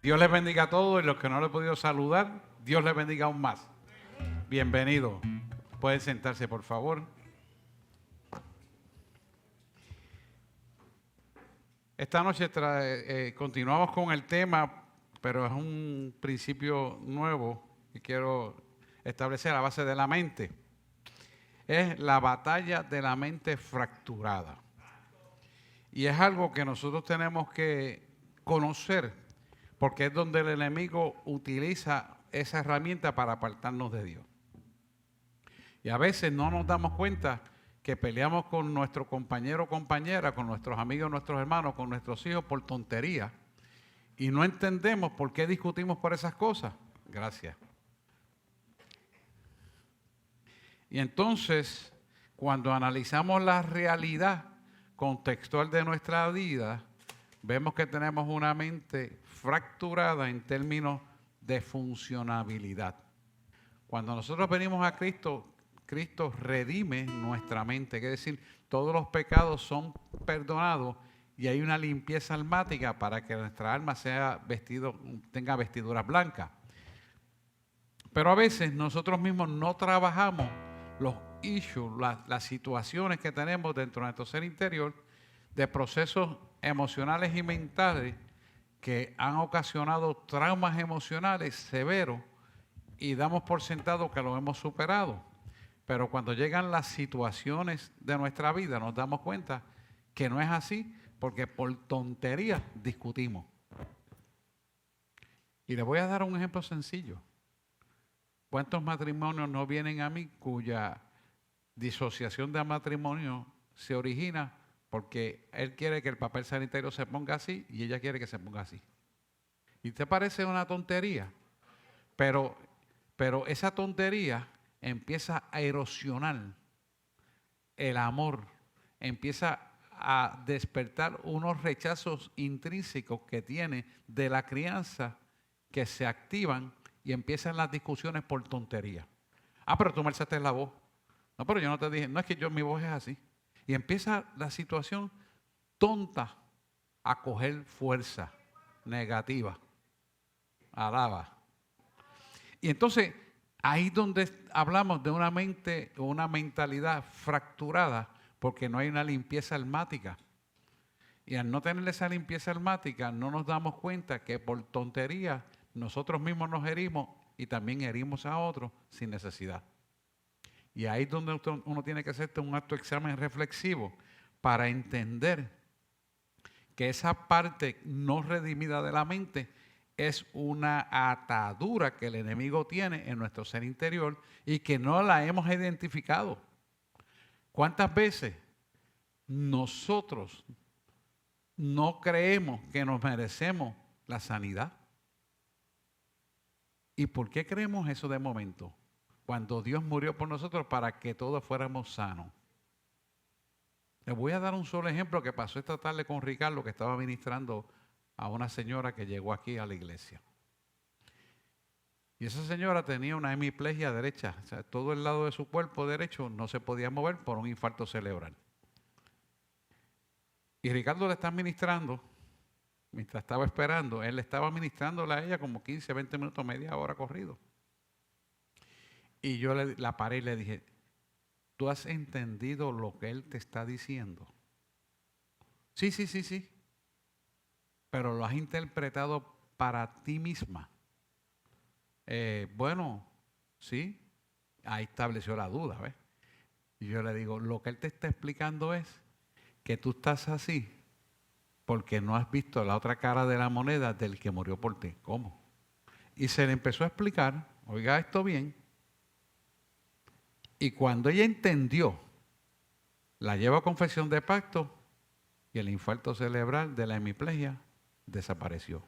Dios les bendiga a todos y los que no les he podido saludar, Dios les bendiga aún más. Bienvenido. Pueden sentarse, por favor. Esta noche continuamos con el tema, pero es un principio nuevo que quiero establecer a base de la mente. Es la batalla de la mente fracturada. Y es algo que nosotros tenemos que conocer, porque es donde el enemigo utiliza esa herramienta para apartarnos de Dios. Y a veces no nos damos cuenta que peleamos con nuestro compañero o compañera, con nuestros amigos, nuestros hermanos, con nuestros hijos por tontería. Y no entendemos por qué discutimos por esas cosas. Gracias. Y entonces, cuando analizamos la realidad contextual de nuestra vida, vemos que tenemos una mente fracturada en términos de funcionabilidad. Cuando nosotros venimos a Cristo, Cristo redime nuestra mente, es decir, todos los pecados son perdonados y hay una limpieza almática para que nuestra alma tenga vestiduras blancas. Pero a veces nosotros mismos no trabajamos los issues, las situaciones que tenemos dentro de nuestro ser interior, de procesos emocionales y mentales que han ocasionado traumas emocionales severos y damos por sentado que lo hemos superado. Pero cuando llegan las situaciones de nuestra vida nos damos cuenta que no es así, porque por tonterías discutimos. Y les voy a dar un ejemplo sencillo. ¿Cuántos matrimonios no vienen a mí cuya disociación de matrimonio se origina porque él quiere que el papel sanitario se ponga así y ella quiere que se ponga así? ¿Y te parece una tontería? Pero esa tontería empieza a erosionar el amor, empieza a despertar unos rechazos intrínsecos que tiene de la crianza que se activan y empiezan las discusiones por tontería. Ah, pero tú me alzaste la voz. No, pero yo no te dije, no es que mi voz es así. Y empieza la situación tonta a coger fuerza negativa. Alaba. Y entonces, ahí es donde hablamos de una mente o una mentalidad fracturada, porque no hay una limpieza almática. Y al no tener esa limpieza almática, no nos damos cuenta que por tontería nosotros mismos nos herimos y también herimos a otros sin necesidad. Y ahí es donde uno tiene que hacerte un autoexamen reflexivo para entender que esa parte no redimida de la mente es una atadura que el enemigo tiene en nuestro ser interior y que no la hemos identificado. ¿Cuántas veces nosotros no creemos que nos merecemos la sanidad? ¿Y por qué creemos eso de momento? Cuando Dios murió por nosotros para que todos fuéramos sanos. Les voy a dar un solo ejemplo que pasó esta tarde con Ricardo, que estaba ministrando a una señora que llegó aquí a la iglesia. Y esa señora tenía una hemiplegia derecha, o sea, todo el lado de su cuerpo derecho no se podía mover por un infarto cerebral. Y Ricardo le está ministrando, mientras estaba esperando, él le estaba ministrándole a ella como 15, 20 minutos, media hora corrido. Y yo la paré y le dije, ¿tú has entendido lo que él te está diciendo? Sí. Pero lo has interpretado para ti misma. Bueno, sí. Ahí estableció la duda, ¿ves? Y yo le digo, lo que él te está explicando es que tú estás así porque no has visto la otra cara de la moneda del que murió por ti. ¿Cómo? Y se le empezó a explicar, oiga esto bien. Y cuando ella entendió, la llevó a confesión de pacto y el infarto cerebral de la hemiplegia desapareció.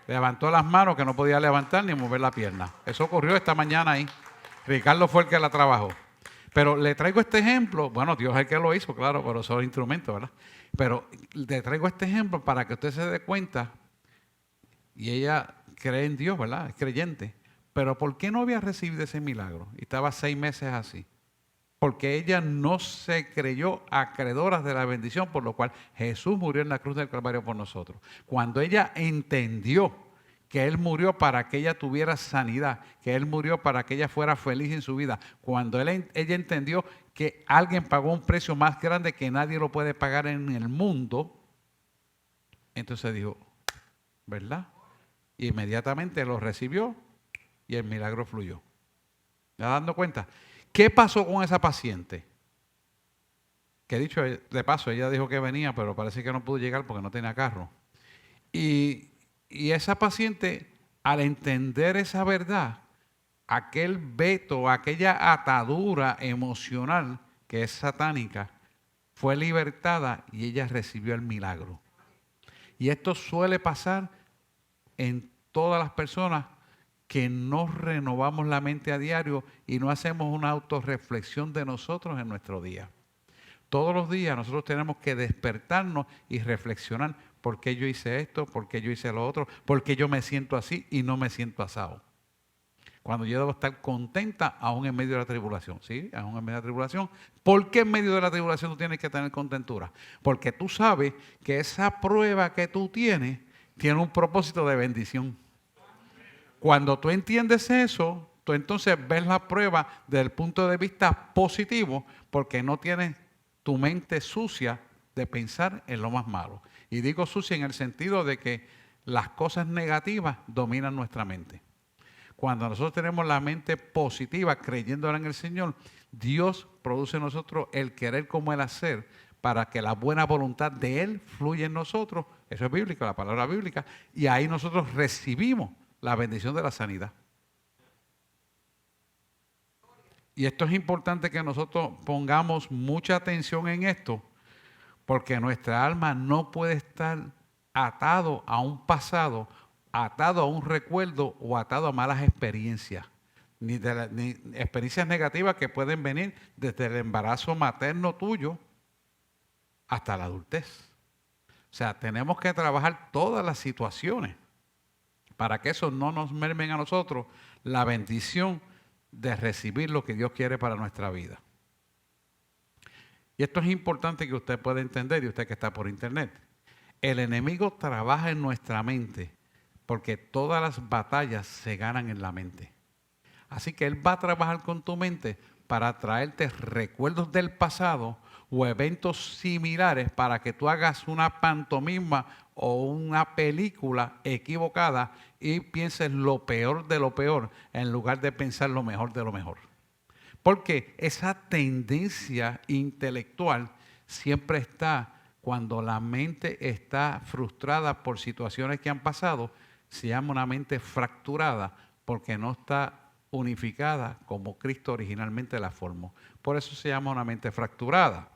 Levantó las manos que no podía levantar ni mover la pierna. Eso ocurrió esta mañana ahí. Ricardo fue el que la trabajó. Pero le traigo este ejemplo, bueno, Dios es el que lo hizo, claro, pero son instrumentos, ¿verdad? Pero le traigo este ejemplo para que usted se dé cuenta, y ella cree en Dios, ¿verdad? Es creyente. Pero ¿por qué no había recibido ese milagro? Y estaba 6 meses así. porque ella no se creyó acreedora de la bendición, por lo cual Jesús murió en la cruz del Calvario por nosotros. Cuando ella entendió que Él murió para que ella tuviera sanidad, que Él murió para que ella fuera feliz en su vida, cuando ella entendió que alguien pagó un precio más grande que nadie lo puede pagar en el mundo, entonces dijo, ¿verdad? Inmediatamente lo recibió y el milagro fluyó. ¿Me está dando cuenta? ¿Qué pasó con esa paciente? Que dicho de paso, ella dijo que venía, pero parece que no pudo llegar porque no tenía carro. Y esa paciente, al entender esa verdad, aquel veto, aquella atadura emocional que es satánica, fue libertada y ella recibió el milagro. Y esto suele pasar en todas las personas que no renovamos la mente a diario y no hacemos una autorreflexión de nosotros en nuestro día. Todos los días nosotros tenemos que despertarnos y reflexionar por qué yo hice esto, por qué yo hice lo otro, por qué yo me siento así y no me siento asado. Cuando yo debo estar contenta aún en medio de la tribulación, ¿sí? Aún en medio de la tribulación. ¿Por qué en medio de la tribulación tú tienes que tener contentura? Porque tú sabes que esa prueba que tú tienes tiene un propósito de bendición. Cuando tú entiendes eso, tú entonces ves la prueba desde el punto de vista positivo, porque no tienes tu mente sucia de pensar en lo más malo. Y digo sucia en el sentido de que las cosas negativas dominan nuestra mente. Cuando nosotros tenemos la mente positiva, creyendo en el Señor, Dios produce en nosotros el querer como el hacer para que la buena voluntad de Él fluya en nosotros. Eso es bíblico, la palabra bíblica. Y ahí nosotros recibimos la bendición de la sanidad. Y esto es importante que nosotros pongamos mucha atención en esto, porque nuestra alma no puede estar atado a un pasado, atado a un recuerdo o atado a malas experiencias, ni experiencias negativas que pueden venir desde el embarazo materno tuyo hasta la adultez. O sea, tenemos que trabajar todas las situaciones para que eso no nos mermen a nosotros la bendición de recibir lo que Dios quiere para nuestra vida. Y esto es importante que usted pueda entender, y usted que está por internet. El enemigo trabaja en nuestra mente porque todas las batallas se ganan en la mente. Así que él va a trabajar con tu mente para traerte recuerdos del pasado o eventos similares para que tú hagas una pantomima o una película equivocada y pienses lo peor de lo peor en lugar de pensar lo mejor de lo mejor. Porque esa tendencia intelectual siempre está cuando la mente está frustrada por situaciones que han pasado, se llama una mente fracturada porque no está unificada como Cristo originalmente la formó. Por eso se llama una mente fracturada.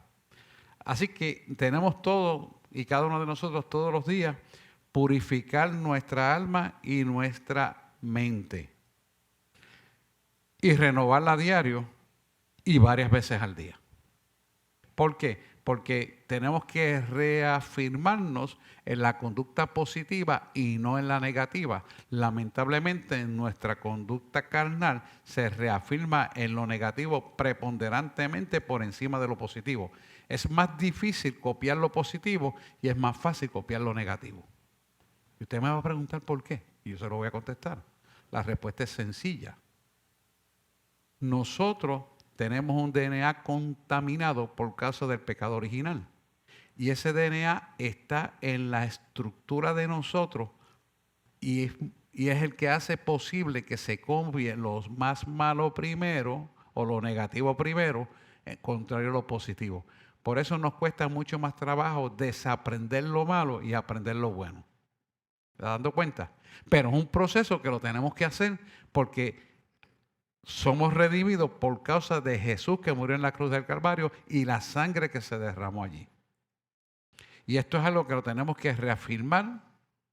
Así que tenemos todo y cada uno de nosotros todos los días purificar nuestra alma y nuestra mente y renovarla a diario y varias veces al día. ¿Por qué? Porque tenemos que reafirmarnos en la conducta positiva y no en la negativa. Lamentablemente, nuestra conducta carnal se reafirma en lo negativo preponderantemente por encima de lo positivo. Es más difícil copiar lo positivo y es más fácil copiar lo negativo. Y usted me va a preguntar por qué, y yo se lo voy a contestar. La respuesta es sencilla. Nosotros tenemos un DNA contaminado por causa del pecado original. Y ese DNA está en la estructura de nosotros y es el que hace posible que se cambie lo más malo primero o lo negativo primero, contrario a lo positivo. Por eso nos cuesta mucho más trabajo desaprender lo malo y aprender lo bueno. ¿Te estás dando cuenta? Pero es un proceso que lo tenemos que hacer porque somos redimidos por causa de Jesús que murió en la cruz del Calvario y la sangre que se derramó allí. Y esto es algo que lo tenemos que reafirmar,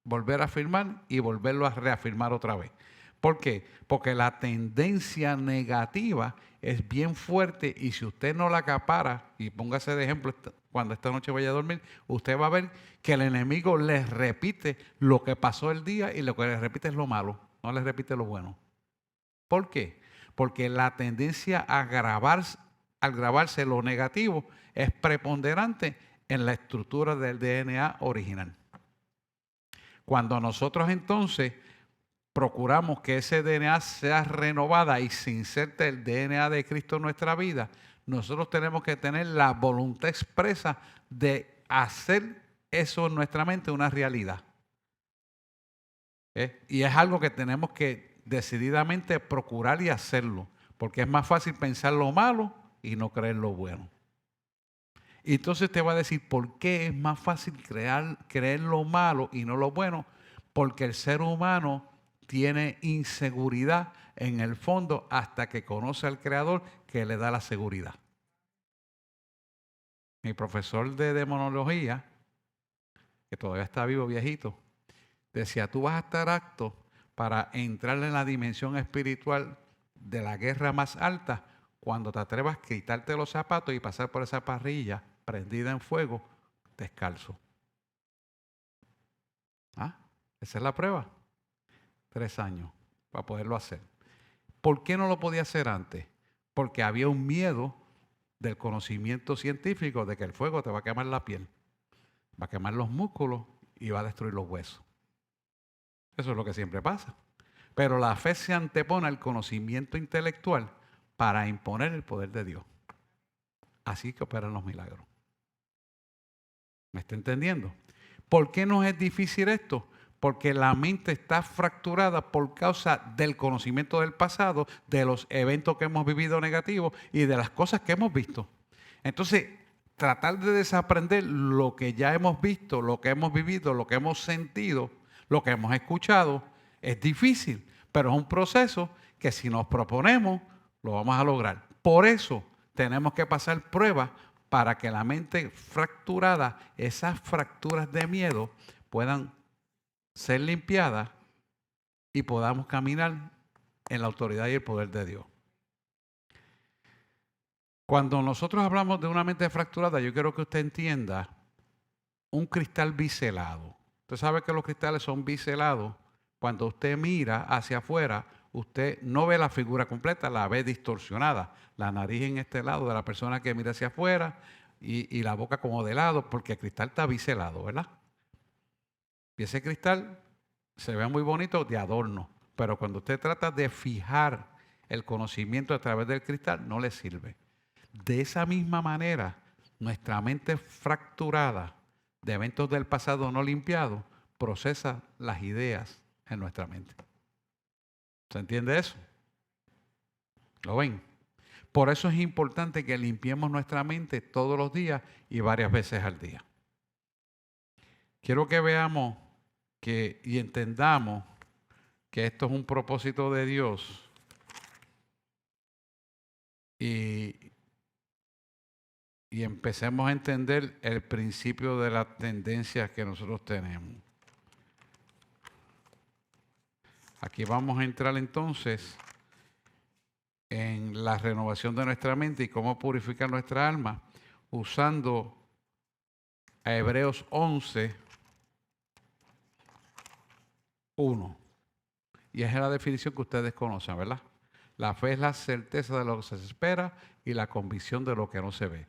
volver a afirmar y volverlo a reafirmar otra vez. ¿Por qué? Porque la tendencia negativa es bien fuerte y si usted no la acapara, y póngase de ejemplo cuando esta noche vaya a dormir, usted va a ver que el enemigo les repite lo que pasó el día y lo que les repite es lo malo, no les repite lo bueno. ¿Por qué? Porque la tendencia a al grabarse lo negativo, es preponderante en la estructura del DNA original. Cuando nosotros entonces procuramos que ese DNA sea renovada y se inserte el DNA de Cristo en nuestra vida, nosotros tenemos que tener la voluntad expresa de hacer eso en nuestra mente una realidad. Y es algo que tenemos que decididamente procurar y hacerlo, porque es más fácil pensar lo malo y no creer lo bueno. Y entonces te va a decir, ¿por qué es más fácil creer lo malo y no lo bueno? Porque el ser humano tiene inseguridad en el fondo hasta que conoce al Creador que le da la seguridad. Mi profesor de demonología, que todavía está vivo, viejito, decía, tú vas a estar apto para entrar en la dimensión espiritual de la guerra más alta cuando te atrevas a quitarte los zapatos y pasar por esa parrilla prendida en fuego descalzo. Esa es la prueba. 3 años para poderlo hacer. ¿Por qué no lo podía hacer antes? Porque había un miedo del conocimiento científico de que el fuego te va a quemar la piel, va a quemar los músculos y va a destruir los huesos. Eso es lo que siempre pasa. Pero la fe se antepone al conocimiento intelectual para imponer el poder de Dios. Así que operan los milagros. ¿Me está entendiendo? ¿Por qué nos es difícil esto? Porque la mente está fracturada por causa del conocimiento del pasado, de los eventos que hemos vivido negativos y de las cosas que hemos visto. Entonces, tratar de desaprender lo que ya hemos visto, lo que hemos vivido, lo que hemos sentido, lo que hemos escuchado, es difícil, pero es un proceso que si nos proponemos, lo vamos a lograr. Por eso tenemos que pasar pruebas para que la mente fracturada, esas fracturas de miedo, puedan ser limpiadas y podamos caminar en la autoridad y el poder de Dios. Cuando nosotros hablamos de una mente fracturada, yo quiero que usted entienda un cristal biselado. Usted sabe que los cristales son biselados. Cuando usted mira hacia afuera, usted no ve la figura completa, la ve distorsionada. La nariz en este lado de la persona que mira hacia afuera y la boca como de lado, porque el cristal está biselado, ¿verdad? Y ese cristal se ve muy bonito de adorno, pero cuando usted trata de fijar el conocimiento a través del cristal, no le sirve. De esa misma manera, nuestra mente fracturada de eventos del pasado no limpiados procesa las ideas en nuestra mente. ¿Se entiende eso? ¿Lo ven? Por eso es importante que limpiemos nuestra mente todos los días y varias veces al día. Quiero que veamos y entendamos que esto es un propósito de Dios y empecemos a entender el principio de las tendencias que nosotros tenemos. Aquí vamos a entrar entonces en la renovación de nuestra mente y cómo purificar nuestra alma usando a Hebreos 11:1. Y esa es la definición que ustedes conocen, ¿verdad? La fe es la certeza de lo que se espera y la convicción de lo que no se ve.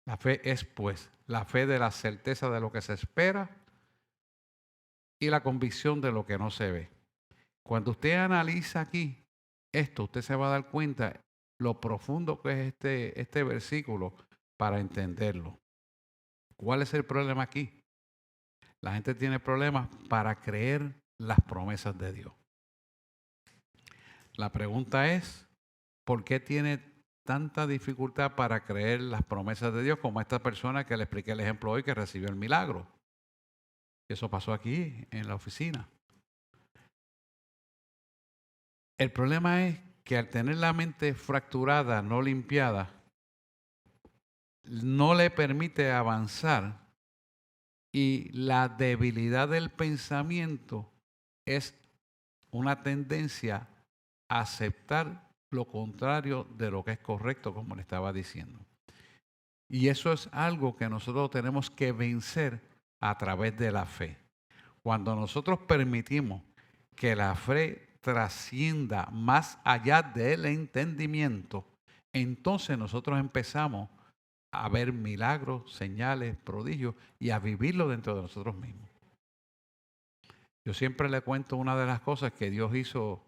La fe es, pues, la fe de la certeza de lo que se espera y la convicción de lo que no se ve. Cuando usted analiza aquí esto, usted se va a dar cuenta lo profundo que es este versículo para entenderlo. ¿Cuál es el problema aquí? La gente tiene problemas para creer las promesas de Dios. La pregunta es, ¿por qué tiene tanta dificultad para creer las promesas de Dios como esta persona que le expliqué el ejemplo hoy que recibió el milagro? Eso pasó aquí en la oficina. El problema es que al tener la mente fracturada, no limpiada, no le permite avanzar y la debilidad del pensamiento es una tendencia a aceptar lo contrario de lo que es correcto, como le estaba diciendo. Y eso es algo que nosotros tenemos que vencer a través de la fe. Cuando nosotros permitimos que la fe trascienda más allá del entendimiento entonces nosotros empezamos a ver milagros, señales, prodigios y a vivirlo dentro de nosotros mismos. Yo siempre le cuento una de las cosas que Dios hizo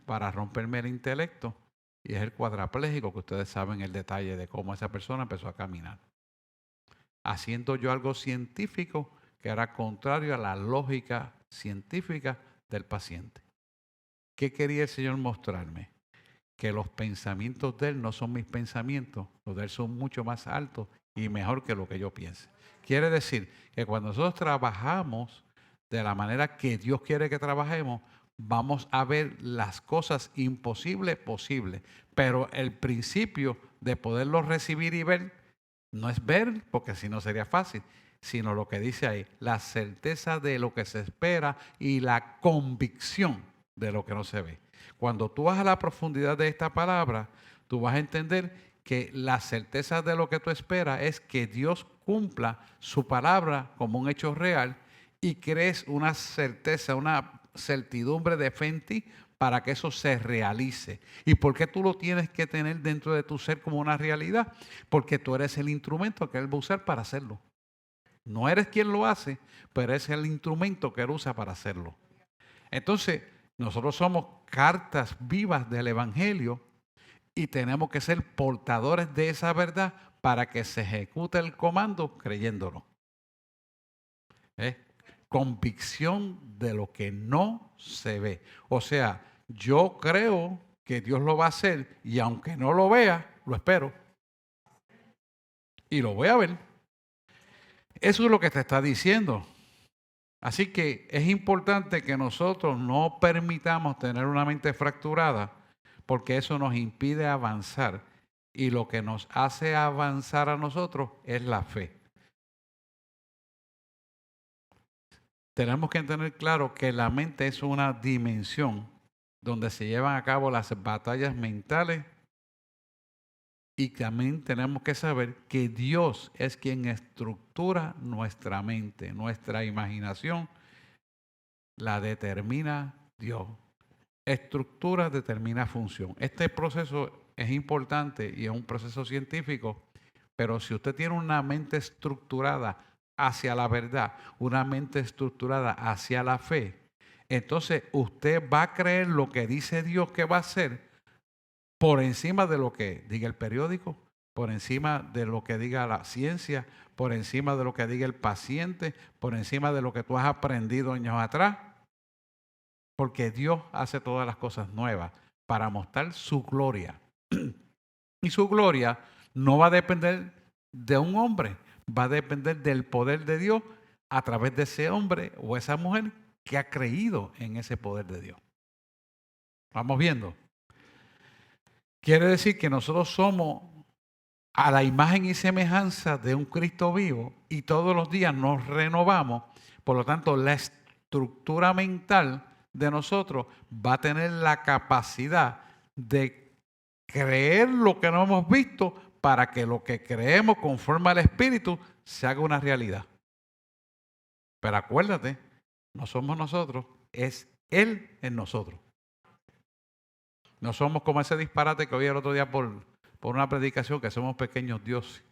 para romperme el intelecto y es el cuadraplégico, que ustedes saben el detalle de cómo esa persona empezó a caminar. Haciendo yo algo científico que era contrario a la lógica científica del paciente. ¿Qué quería el Señor mostrarme? Que los pensamientos de Él no son mis pensamientos, los de Él son mucho más altos y mejor que lo que yo piense. Quiere decir que cuando nosotros trabajamos de la manera que Dios quiere que trabajemos, vamos a ver las cosas imposibles posibles. Pero el principio de poderlos recibir y ver, no es ver, porque si no sería fácil, sino lo que dice ahí, la certeza de lo que se espera y la convicción de lo que no se ve. Cuando tú vas a la profundidad de esta palabra, tú vas a entender que la certeza de lo que tú esperas es que Dios cumpla su palabra como un hecho real y crees una certeza, una certidumbre de fe en ti para que eso se realice. ¿Y por qué tú lo tienes que tener dentro de tu ser como una realidad? Porque tú eres el instrumento que Él va a usar para hacerlo. No eres quien lo hace, pero es el instrumento que Él usa para hacerlo. Entonces, nosotros somos cartas vivas del Evangelio y tenemos que ser portadores de esa verdad para que se ejecute el comando creyéndolo. Convicción de lo que no se ve. O sea, yo creo que Dios lo va a hacer y aunque no lo vea, lo espero. Y lo voy a ver. Eso es lo que te está diciendo. Así que es importante que nosotros no permitamos tener una mente fracturada porque eso nos impide avanzar. Y lo que nos hace avanzar a nosotros es la fe. Tenemos que tener claro que la mente es una dimensión donde se llevan a cabo las batallas mentales y también tenemos que saber que Dios es quien estructura nuestra mente, nuestra imaginación la determina Dios. Estructura determina función. Este proceso es importante y es un proceso científico, pero si usted tiene una mente estructurada hacia la verdad, una mente estructurada hacia la fe, entonces usted va a creer lo que dice Dios que va a hacer por encima de lo que diga el periódico, por encima de lo que diga la ciencia, por encima de lo que diga el paciente, por encima de lo que tú has aprendido años atrás, porque Dios hace todas las cosas nuevas para mostrar su gloria. Y su gloria no va a depender de un hombre, va a depender del poder de Dios a través de ese hombre o esa mujer que ha creído en ese poder de Dios. Vamos viendo. Quiere decir que nosotros somos a la imagen y semejanza de un Cristo vivo y todos los días nos renovamos. Por lo tanto, la estructura mental de nosotros va a tener la capacidad de creer lo que no hemos visto para que lo que creemos conforme al Espíritu se haga una realidad. Pero acuérdate, no somos nosotros, es Él en nosotros. No somos como ese disparate que oí el otro día por una predicación, que somos pequeños dioses.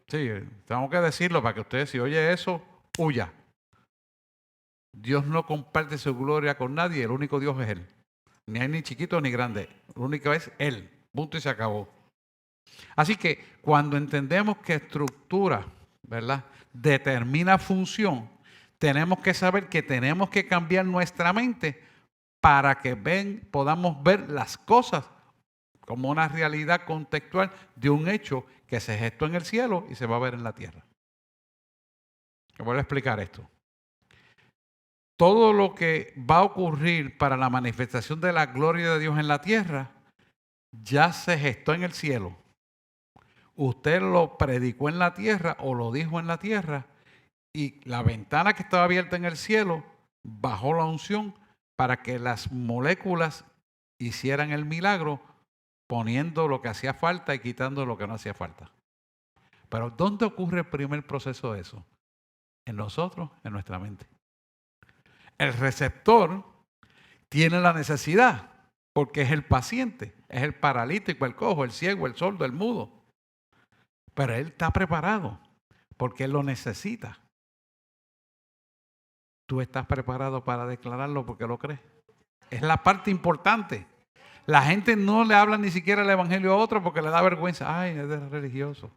Sí, tengo que decirlo para que ustedes, si oye eso, huya. Dios no comparte su gloria con nadie, el único Dios es Él. Ni hay ni chiquito ni grande, lo único es Él. Punto y se acabó. Así que cuando entendemos que estructura, ¿verdad?, determina función, tenemos que saber que tenemos que cambiar nuestra mente para que podamos ver las cosas como una realidad contextual de un hecho que se gestó en el cielo y se va a ver en la tierra. Te voy a explicar esto. Todo lo que va a ocurrir para la manifestación de la gloria de Dios en la tierra ya se gestó en el cielo. Usted lo predicó en la tierra o lo dijo en la tierra y la ventana que estaba abierta en el cielo bajó la unción para que las moléculas hicieran el milagro poniendo lo que hacía falta y quitando lo que no hacía falta. Pero ¿dónde ocurre el primer proceso de eso? En nosotros, en nuestra mente. El receptor tiene la necesidad, porque es el paciente, es el paralítico, el cojo, el ciego, el sordo, el mudo. Pero él está preparado porque él lo necesita. ¿Tú estás preparado para declararlo porque lo crees? Es la parte importante. La gente no le habla ni siquiera el evangelio a otro porque le da vergüenza. Ay, es de religioso.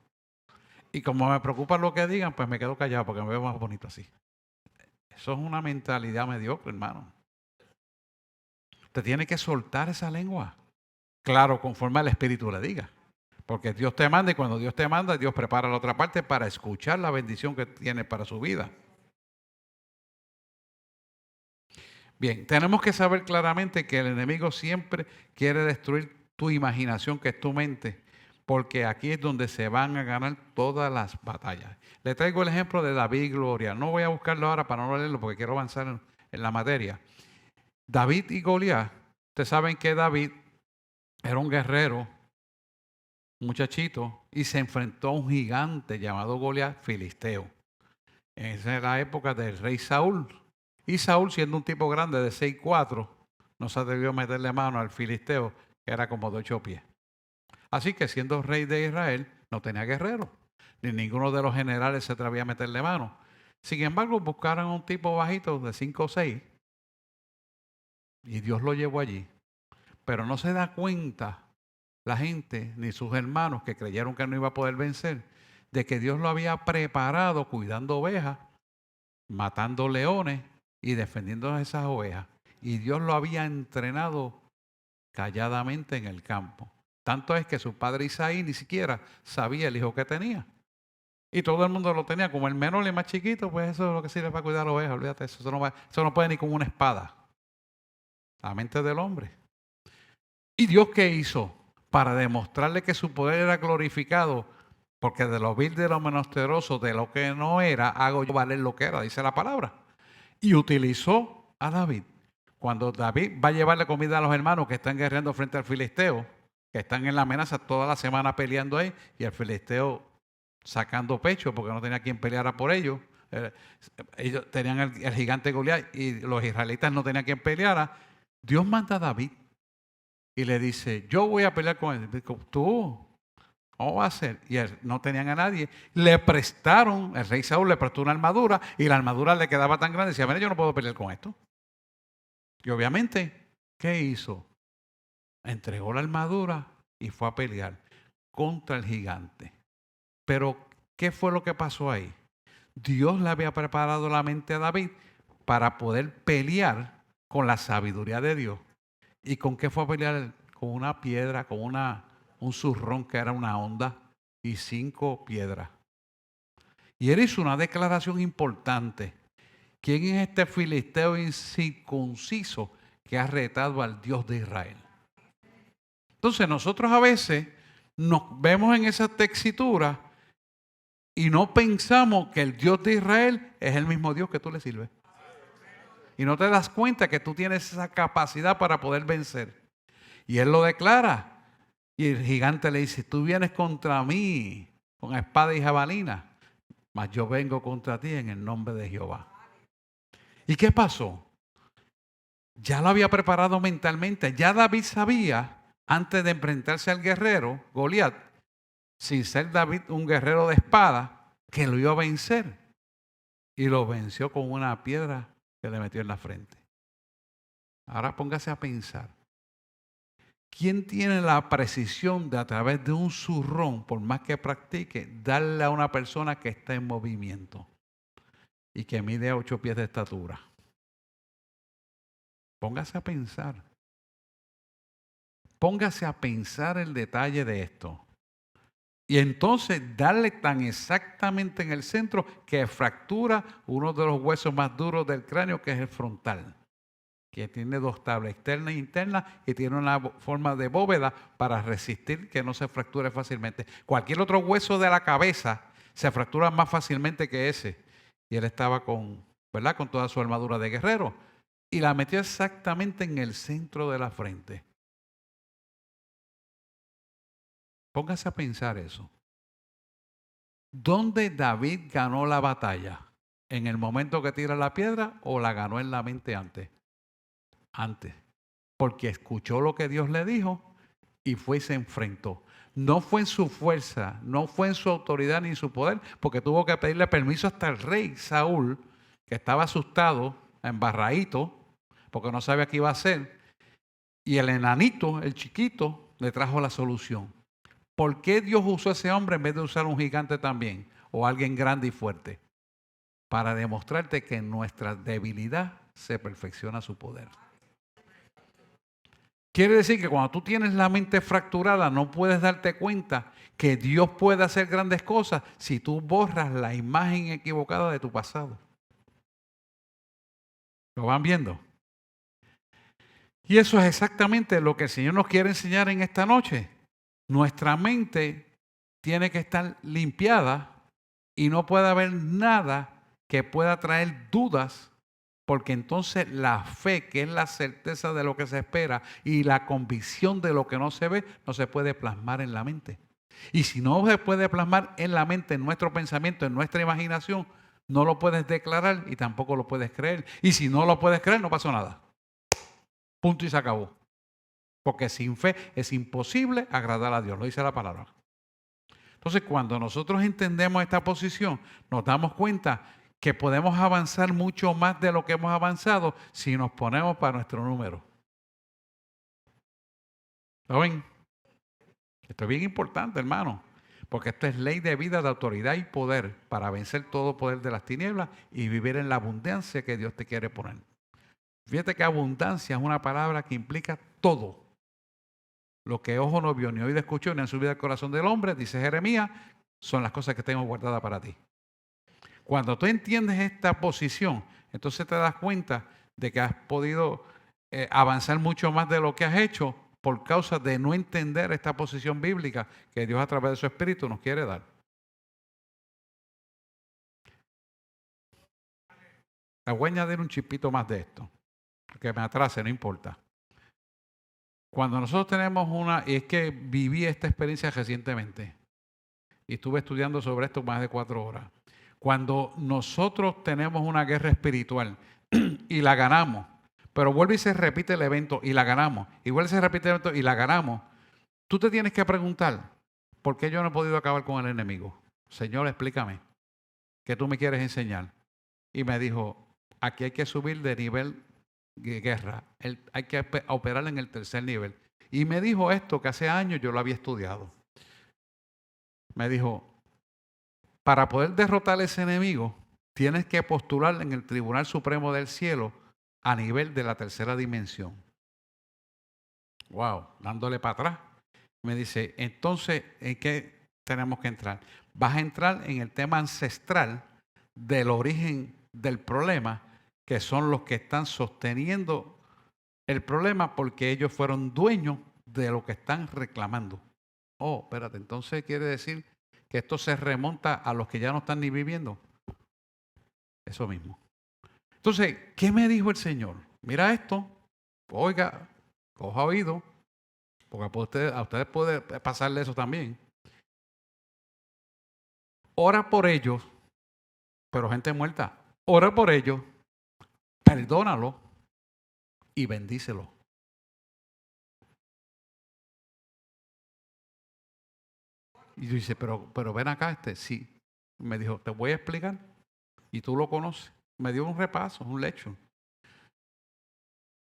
Y como me preocupa lo que digan, pues me quedo callado porque me veo más bonito así. Eso es una mentalidad mediocre, hermano. Usted tiene que soltar esa lengua. Claro, conforme al Espíritu le diga. Porque Dios te manda y cuando Dios te manda, Dios prepara la otra parte para escuchar la bendición que tiene para su vida. Bien, tenemos que saber claramente que el enemigo siempre quiere destruir tu imaginación, que es tu mente, porque aquí es donde se van a ganar todas las batallas. Le traigo el ejemplo de David y Gloria. No voy a buscarlo ahora para no leerlo porque quiero avanzar en la materia. David y Goliat, ustedes saben que David era un guerrero, un muchachito, y se enfrentó a un gigante llamado Goliat filisteo. Esa era la época del rey Saúl. Y Saúl, siendo un tipo grande de 6'4", no se atrevió a meterle mano al filisteo, que era como de 8 pies. Así que siendo rey de Israel, no tenía guerrero, ni ninguno de los generales se atrevía a meterle mano. Sin embargo, buscaron a un tipo bajito de 5 o 6 y Dios lo llevó allí. Pero no se da cuenta la gente, ni sus hermanos que creyeron que no iba a poder vencer, de que Dios lo había preparado cuidando ovejas, matando leones y defendiendo a esas ovejas. Y Dios lo había entrenado calladamente en el campo. Tanto es que su padre Isaí ni siquiera sabía el hijo que tenía. Y todo el mundo lo tenía. Como el menor y el más chiquito, pues eso es lo que sirve para cuidar a la oveja. Olvídate, eso no puede ni con una espada. La mente del hombre. ¿Y Dios qué hizo? Para demostrarle que su poder era glorificado, porque de lo vil, de lo menesteroso, de lo que no era, hago yo valer lo que era, dice la palabra. Y utilizó a David. Cuando David va a llevarle comida a los hermanos que están guerreando frente al filisteo, que están en la amenaza toda la semana peleando ahí, y el filisteo sacando pecho porque no tenía quien peleara por ellos. Ellos tenían el gigante Goliat y los israelitas no tenían quien peleara. Dios manda a David y le dice, yo voy a pelear con él. Digo, tú, ¿cómo va a ser? Y él, no tenían a nadie. Le prestaron, el rey Saúl le prestó una armadura y la armadura le quedaba tan grande. Decía, mira, yo no puedo pelear con esto. Y obviamente, ¿qué hizo? Entregó la armadura y fue a pelear contra el gigante. Pero, ¿qué fue lo que pasó ahí? Dios le había preparado la mente a David para poder pelear con la sabiduría de Dios. ¿Y con qué fue a pelear? Con una piedra, con un zurrón que era una onda y 5 piedras. Y él hizo una declaración importante. ¿Quién es este filisteo incircunciso que ha retado al Dios de Israel? Entonces nosotros a veces nos vemos en esa textura y no pensamos que el Dios de Israel es el mismo Dios que tú le sirves. Y no te das cuenta que tú tienes esa capacidad para poder vencer. Y él lo declara. Y el gigante le dice, tú vienes contra mí con espada y jabalina, mas yo vengo contra ti en el nombre de Jehová. ¿Y qué pasó? Ya lo había preparado mentalmente. Ya David sabía, antes de enfrentarse al guerrero, Goliat, sin ser David un guerrero de espada, que lo iba a vencer. Y lo venció con una piedra que le metió en la frente. Ahora póngase a pensar. ¿Quién tiene la precisión de a través de un zurrón, por más que practique, darle a una persona que está en movimiento y que mide 8 pies de estatura? Póngase a pensar. Póngase a pensar el detalle de esto. Y entonces darle tan exactamente en el centro que fractura uno de los huesos más duros del cráneo, que es el frontal, que tiene 2 tablas, externa e interna, y tiene una forma de bóveda para resistir que no se fracture fácilmente. Cualquier otro hueso de la cabeza se fractura más fácilmente que ese. Y él estaba con toda su armadura de guerrero. Y la metió exactamente en el centro de la frente. Póngase a pensar eso. ¿Dónde David ganó la batalla? ¿En el momento que tira la piedra o la ganó en la mente antes? Antes. porque escuchó lo que Dios le dijo y fue y se enfrentó. No fue en su fuerza, no fue en su autoridad ni en su poder, porque tuvo que pedirle permiso hasta el rey Saúl, que estaba asustado, embarradito, porque no sabía qué iba a hacer. Y el enanito, el chiquito, le trajo la solución. ¿Por qué Dios usó a ese hombre en vez de usar un gigante también? O alguien grande y fuerte. Para demostrarte que en nuestra debilidad se perfecciona su poder. Quiere decir que cuando tú tienes la mente fracturada no puedes darte cuenta que Dios puede hacer grandes cosas si tú borras la imagen equivocada de tu pasado. ¿Lo van viendo? Y eso es exactamente lo que el Señor nos quiere enseñar en esta noche. Nuestra mente tiene que estar limpiada y no puede haber nada que pueda traer dudas, porque entonces la fe, que es la certeza de lo que se espera, y la convicción de lo que no se ve, no se puede plasmar en la mente. Y si no se puede plasmar en la mente, en nuestro pensamiento, en nuestra imaginación, no lo puedes declarar y tampoco lo puedes creer. Y si no lo puedes creer, no pasó nada. Punto y se acabó. Porque sin fe es imposible agradar a Dios, lo dice la palabra. Entonces, cuando nosotros entendemos esta posición, nos damos cuenta que podemos avanzar mucho más de lo que hemos avanzado si nos ponemos para nuestro número. ¿Lo ven? Esto es bien importante, hermano, porque esto es ley de vida, de autoridad y poder para vencer todo poder de las tinieblas y vivir en la abundancia que Dios te quiere poner. Fíjate que abundancia es una palabra que implica todo. Lo que ojo no vio, ni oído escuchó, ni han subido al corazón del hombre, dice Jeremías, son las cosas que tengo guardadas para ti. Cuando tú entiendes esta posición, entonces te das cuenta de que has podido avanzar mucho más de lo que has hecho por causa de no entender esta posición bíblica que Dios a través de su Espíritu nos quiere dar. Les voy a añadir un chipito más de esto, que me atrase, no importa. Cuando nosotros tenemos y es que viví esta experiencia recientemente, y estuve estudiando sobre esto más de 4 horas. Cuando nosotros tenemos una guerra espiritual y la ganamos, pero vuelve y se repite el evento y la ganamos, y vuelve y se repite el evento y la ganamos, tú te tienes que preguntar, ¿por qué yo no he podido acabar con el enemigo? Señor, explícame, ¿qué tú me quieres enseñar? Y me dijo, aquí hay que subir de nivel de guerra, hay que operar en el 3er nivel. Y me dijo esto que hace años yo lo había estudiado. Me dijo, para poder derrotar a ese enemigo, tienes que postular en el Tribunal Supremo del Cielo a nivel de la 3er dimensión. Wow, dándole para atrás. Me dice, entonces, ¿en qué tenemos que entrar? Vas a entrar en el tema ancestral del origen del problema, que son los que están sosteniendo el problema porque ellos fueron dueños de lo que están reclamando. Oh, espérate, entonces quiere decir que esto se remonta a los que ya no están ni viviendo. Eso mismo. Entonces, ¿qué me dijo el Señor? Mira esto, oiga, coja oído, porque a ustedes puede pasarle eso también. Ora por ellos, pero gente muerta, ora por ellos, perdónalo y bendícelo. Y yo dice, pero ven acá, sí. Me dijo, te voy a explicar y tú lo conoces. Me dio un repaso, un lecture.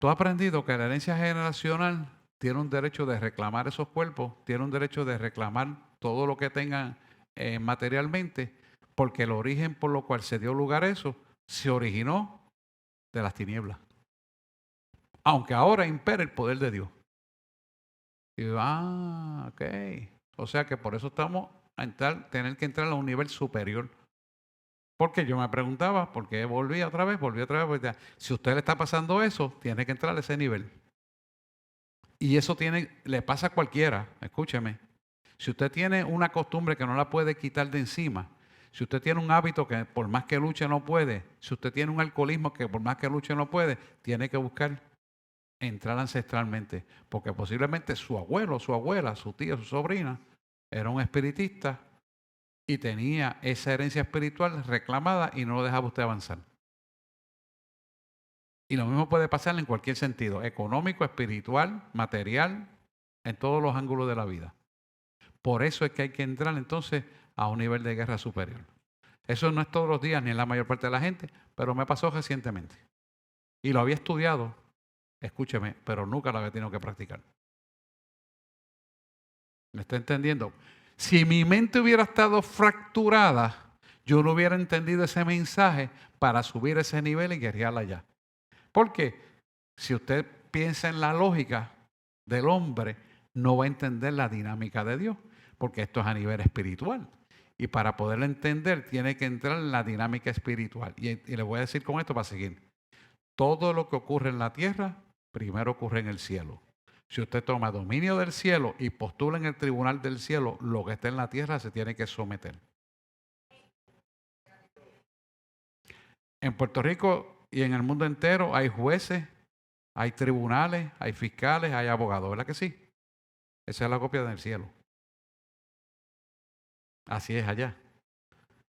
Tú has aprendido que la herencia generacional tiene un derecho de reclamar esos cuerpos, tiene un derecho de reclamar todo lo que tengan materialmente, porque el origen por lo cual se dio lugar a eso se originó de las tinieblas. Aunque ahora impera el poder de Dios. Y yo, ok. O sea que por eso estamos a tener que entrar a un nivel superior. Porque yo me preguntaba, ¿por qué volví otra vez? Porque si usted le está pasando eso, tiene que entrar a ese nivel. Y eso le pasa a cualquiera, escúcheme. Si usted tiene una costumbre que no la puede quitar de encima, si usted tiene un hábito que por más que luche no puede, si usted tiene un alcoholismo que por más que luche no puede, tiene que buscar entrar ancestralmente. Porque posiblemente su abuelo, su abuela, su tía, su sobrina, era un espiritista y tenía esa herencia espiritual reclamada y no lo dejaba usted avanzar. Y lo mismo puede pasar en cualquier sentido, económico, espiritual, material, en todos los ángulos de la vida. Por eso es que hay que entrar entonces a un nivel de guerra superior. Eso no es todos los días ni en la mayor parte de la gente, pero me pasó recientemente. Y lo había estudiado, escúcheme, pero nunca lo había tenido que practicar. ¿Me está entendiendo? Si mi mente hubiera estado fracturada, yo no hubiera entendido ese mensaje para subir ese nivel y guerrearla allá. Porque si usted piensa en la lógica del hombre, no va a entender la dinámica de Dios, porque esto es a nivel espiritual. Y para poderlo entender, tiene que entrar en la dinámica espiritual. Y le voy a decir con esto para seguir. Todo lo que ocurre en la tierra, primero ocurre en el cielo. Si usted toma dominio del cielo y postula en el tribunal del cielo, lo que está en la tierra se tiene que someter. En Puerto Rico y en el mundo entero hay jueces, hay tribunales, hay fiscales, hay abogados, ¿verdad que sí? Esa es la copia del cielo. Así es allá.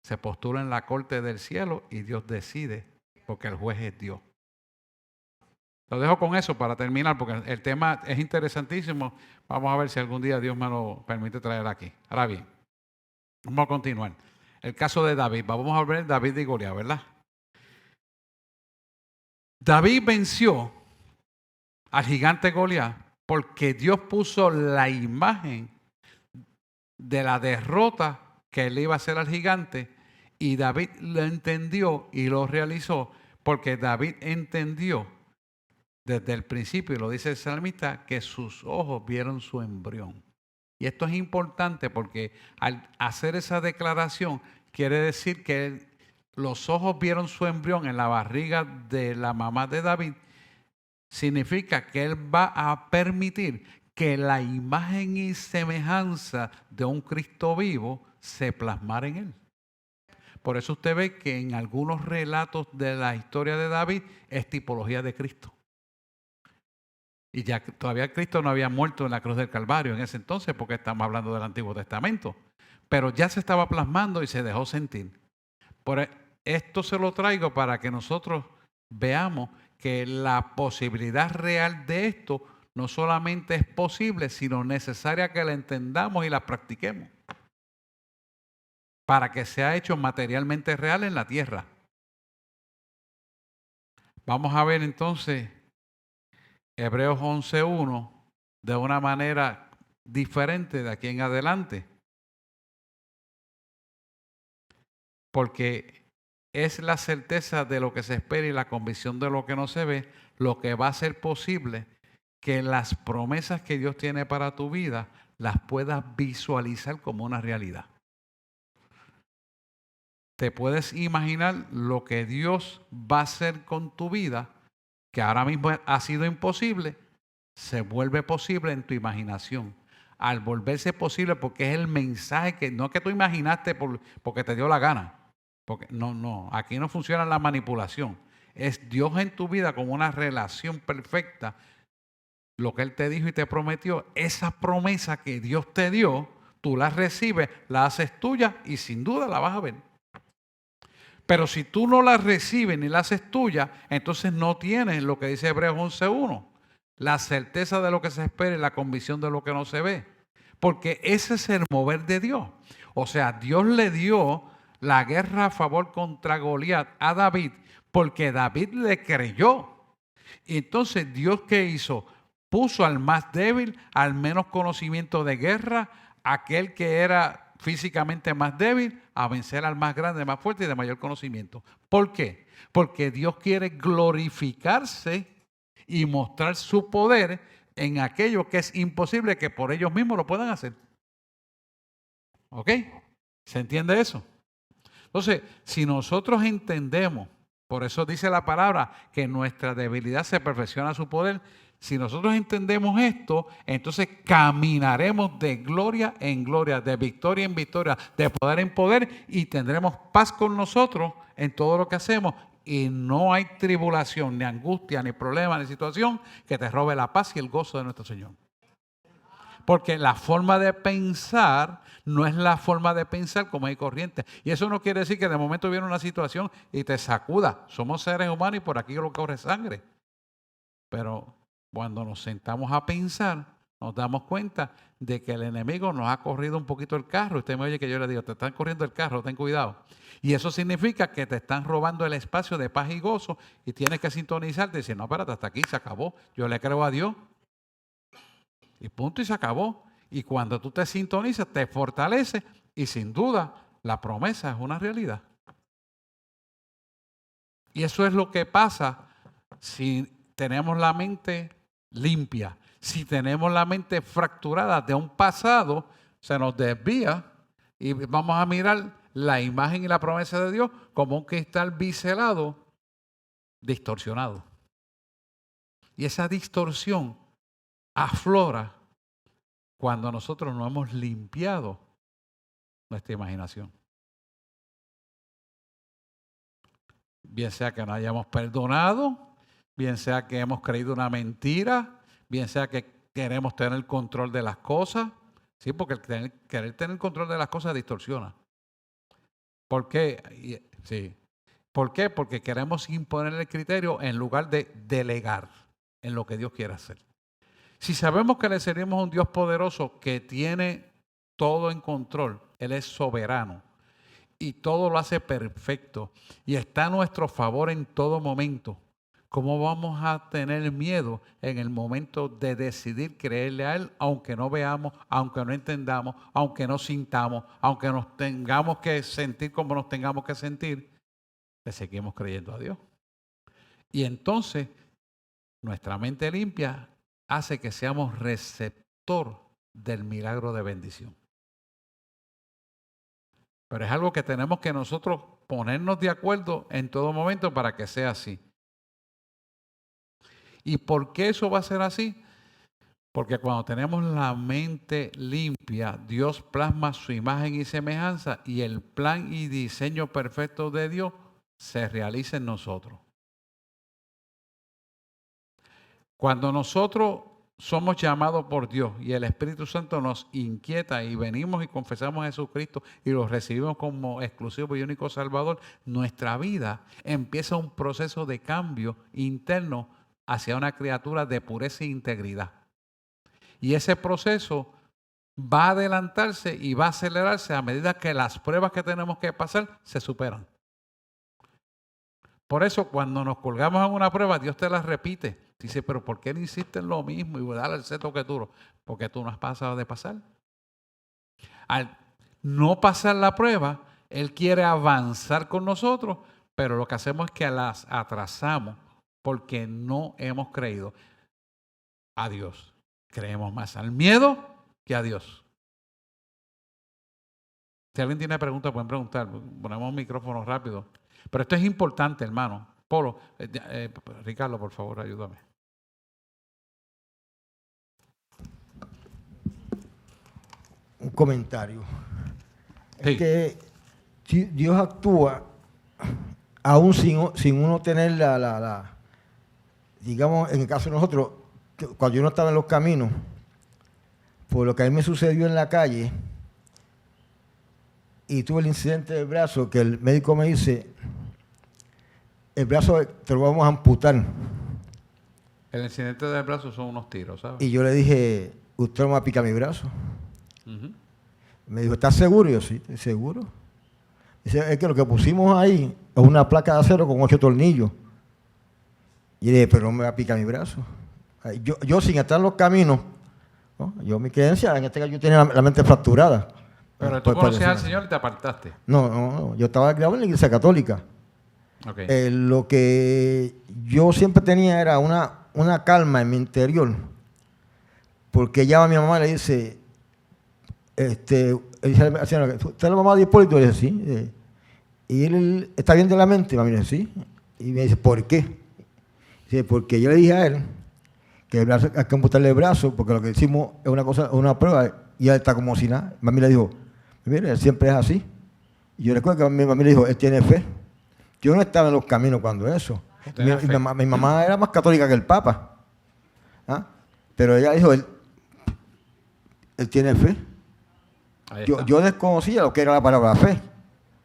Se postula en la corte del cielo y Dios decide, porque el juez es Dios. Lo dejo con eso para terminar, porque el tema es interesantísimo. Vamos a ver si algún día Dios me lo permite traer aquí. Ahora bien, vamos a continuar. El caso de David. Vamos a ver David y Goliat, ¿verdad? David venció al gigante Goliat porque Dios puso la imagen de la derrota que le iba a hacer al gigante y David lo entendió y lo realizó porque David entendió desde el principio, y lo dice el salmista, que sus ojos vieron su embrión. Y esto es importante porque al hacer esa declaración quiere decir que los ojos vieron su embrión en la barriga de la mamá de David. Significa que él va a permitir que la imagen y semejanza de un Cristo vivo se plasmara en él. Por eso usted ve que en algunos relatos de la historia de David es tipología de Cristo. Y ya todavía Cristo no había muerto en la cruz del Calvario en ese entonces, porque estamos hablando del Antiguo Testamento. Pero ya se estaba plasmando y se dejó sentir. Por esto se lo traigo para que nosotros veamos que la posibilidad real de esto no solamente es posible, sino necesaria que la entendamos y la practiquemos. Para que sea hecho materialmente real en la tierra. Vamos a ver entonces Hebreos 11:1 de una manera diferente de aquí en adelante. Porque es la certeza de lo que se espera y la convicción de lo que no se ve, lo que va a hacer posible que las promesas que Dios tiene para tu vida las puedas visualizar como una realidad. Te puedes imaginar lo que Dios va a hacer con tu vida, que ahora mismo ha sido imposible, se vuelve posible en tu imaginación. Al volverse posible porque es el mensaje que no que tú imaginaste porque te dio la gana. Porque no, aquí no funciona la manipulación. Es Dios en tu vida como una relación perfecta. Lo que Él te dijo y te prometió, esa promesa que Dios te dio, tú la recibes, la haces tuya y sin duda la vas a ver. Pero si tú no la recibes ni la haces tuya, entonces no tienes lo que dice Hebreos 11:1, la certeza de lo que se espera y la convicción de lo que no se ve. Porque ese es el mover de Dios. O sea, Dios le dio la guerra a favor contra Goliat a David porque David le creyó. Y entonces Dios, ¿qué hizo? Puso al más débil, al menos conocimiento de guerra, aquel que era físicamente más débil, a vencer al más grande, más fuerte y de mayor conocimiento. ¿Por qué? Porque Dios quiere glorificarse y mostrar su poder en aquello que es imposible que por ellos mismos lo puedan hacer. ¿Ok? ¿Se entiende eso? Entonces, si nosotros entendemos, por eso dice la palabra, que nuestra debilidad se perfecciona a su poder. Si nosotros entendemos esto, entonces caminaremos de gloria en gloria, de victoria en victoria, de poder en poder y tendremos paz con nosotros en todo lo que hacemos. Y no hay tribulación, ni angustia, ni problema, ni situación que te robe la paz y el gozo de nuestro Señor. porque la forma de pensar no es la forma de pensar como hay corriente. Y eso no quiere decir que de momento viene una situación y te sacuda. Somos seres humanos y por aquí lo corre sangre. Pero cuando nos sentamos a pensar, nos damos cuenta de que el enemigo nos ha corrido un poquito el carro. Usted me oye que yo le digo, te están corriendo el carro, ten cuidado. Y eso significa que te están robando el espacio de paz y gozo y tienes que sintonizarte y decir, no, espérate, hasta aquí se acabó. Yo le creo a Dios. Y punto, y se acabó. Y cuando tú te sintonizas, te fortalece y sin duda la promesa es una realidad. Y eso es lo que pasa si tenemos la mente limpia. Si tenemos la mente fracturada de un pasado, se nos desvía y vamos a mirar la imagen y la promesa de Dios como un cristal biselado, distorsionado. Y esa distorsión aflora cuando nosotros no hemos limpiado nuestra imaginación. Bien sea que no hayamos perdonado, bien sea que hemos creído una mentira, bien sea que queremos tener el control de las cosas. Sí, porque querer tener el control de las cosas distorsiona. ¿Por qué? Sí. ¿Por qué? Porque queremos imponer el criterio en lugar de delegar en lo que Dios quiere hacer. Si sabemos que le servimos a un Dios poderoso que tiene todo en control, Él es soberano y todo lo hace perfecto y está a nuestro favor en todo momento, ¿cómo vamos a tener miedo en el momento de decidir creerle a Él, aunque no veamos, aunque no entendamos, aunque no sintamos, aunque nos tengamos que sentir como nos tengamos que sentir? Le seguimos creyendo a Dios. Y entonces nuestra mente limpia hace que seamos receptor del milagro de bendición. Pero es algo que tenemos que nosotros ponernos de acuerdo en todo momento para que sea así. ¿Y por qué eso va a ser así? Porque cuando tenemos la mente limpia, Dios plasma su imagen y semejanza y el plan y diseño perfecto de Dios se realiza en nosotros. Cuando nosotros somos llamados por Dios y el Espíritu Santo nos inquieta y venimos y confesamos a Jesucristo y lo recibimos como exclusivo y único Salvador, nuestra vida empieza un proceso de cambio interno hacia una criatura de pureza e integridad. Y ese proceso va a adelantarse y va a acelerarse a medida que las pruebas que tenemos que pasar se superan. Por eso cuando nos colgamos en una prueba, Dios te la repite. Dice, pero ¿por qué no insistes en lo mismo y dale el seto que duro? Porque tú no has pasado de pasar. Al no pasar la prueba, Él quiere avanzar con nosotros, pero lo que hacemos es que las atrasamos porque no hemos creído a Dios. Creemos más al miedo que a Dios. Si alguien tiene preguntas, pueden preguntar. Ponemos un micrófono rápido. Pero esto es importante, hermano. Polo, Ricardo, por favor, ayúdame. Un comentario. Sí. Es que Dios actúa aún sin uno tener digamos, en el caso de nosotros, cuando yo no estaba en los caminos, por lo que a mí me sucedió en la calle, y tuve el incidente del brazo, que el médico me dice, el brazo te lo vamos a amputar. El incidente del brazo son unos tiros, ¿sabes? Y yo le dije, ¿usted no me va a picar mi brazo? Me dijo, ¿estás seguro? Y yo, sí, estoy seguro. Dice, es que lo que pusimos ahí es una placa de acero con 8 tornillos. Y le dije, pero no me va a picar mi brazo. Yo sin estar en los caminos, ¿no? Yo mi creencia, en este caso yo tenía la mente fracturada. Pero tú conocías al Señor y te apartaste. No, yo estaba criado en la iglesia católica. Okay. Lo que yo siempre tenía era una calma en mi interior. Porque llama a mi mamá y le dice, ¿usted es la mamá de Hipólito? Y le dice, sí. Y él está bien de la mente, mami, dice, sí. Y me dice, ¿por qué? Dice, porque yo le dije a él que el brazo, hay que amputarle el brazo, porque lo que hicimos es una prueba, y él está como si nada. Mami le dijo, mire, él siempre es así. Y yo recuerdo que mi mami le dijo, él tiene fe. Yo no estaba en los caminos cuando eso. Mi mamá era más católica que el Papa. ¿Ah? Pero ella dijo, él tiene fe. Yo desconocía lo que era la palabra fe,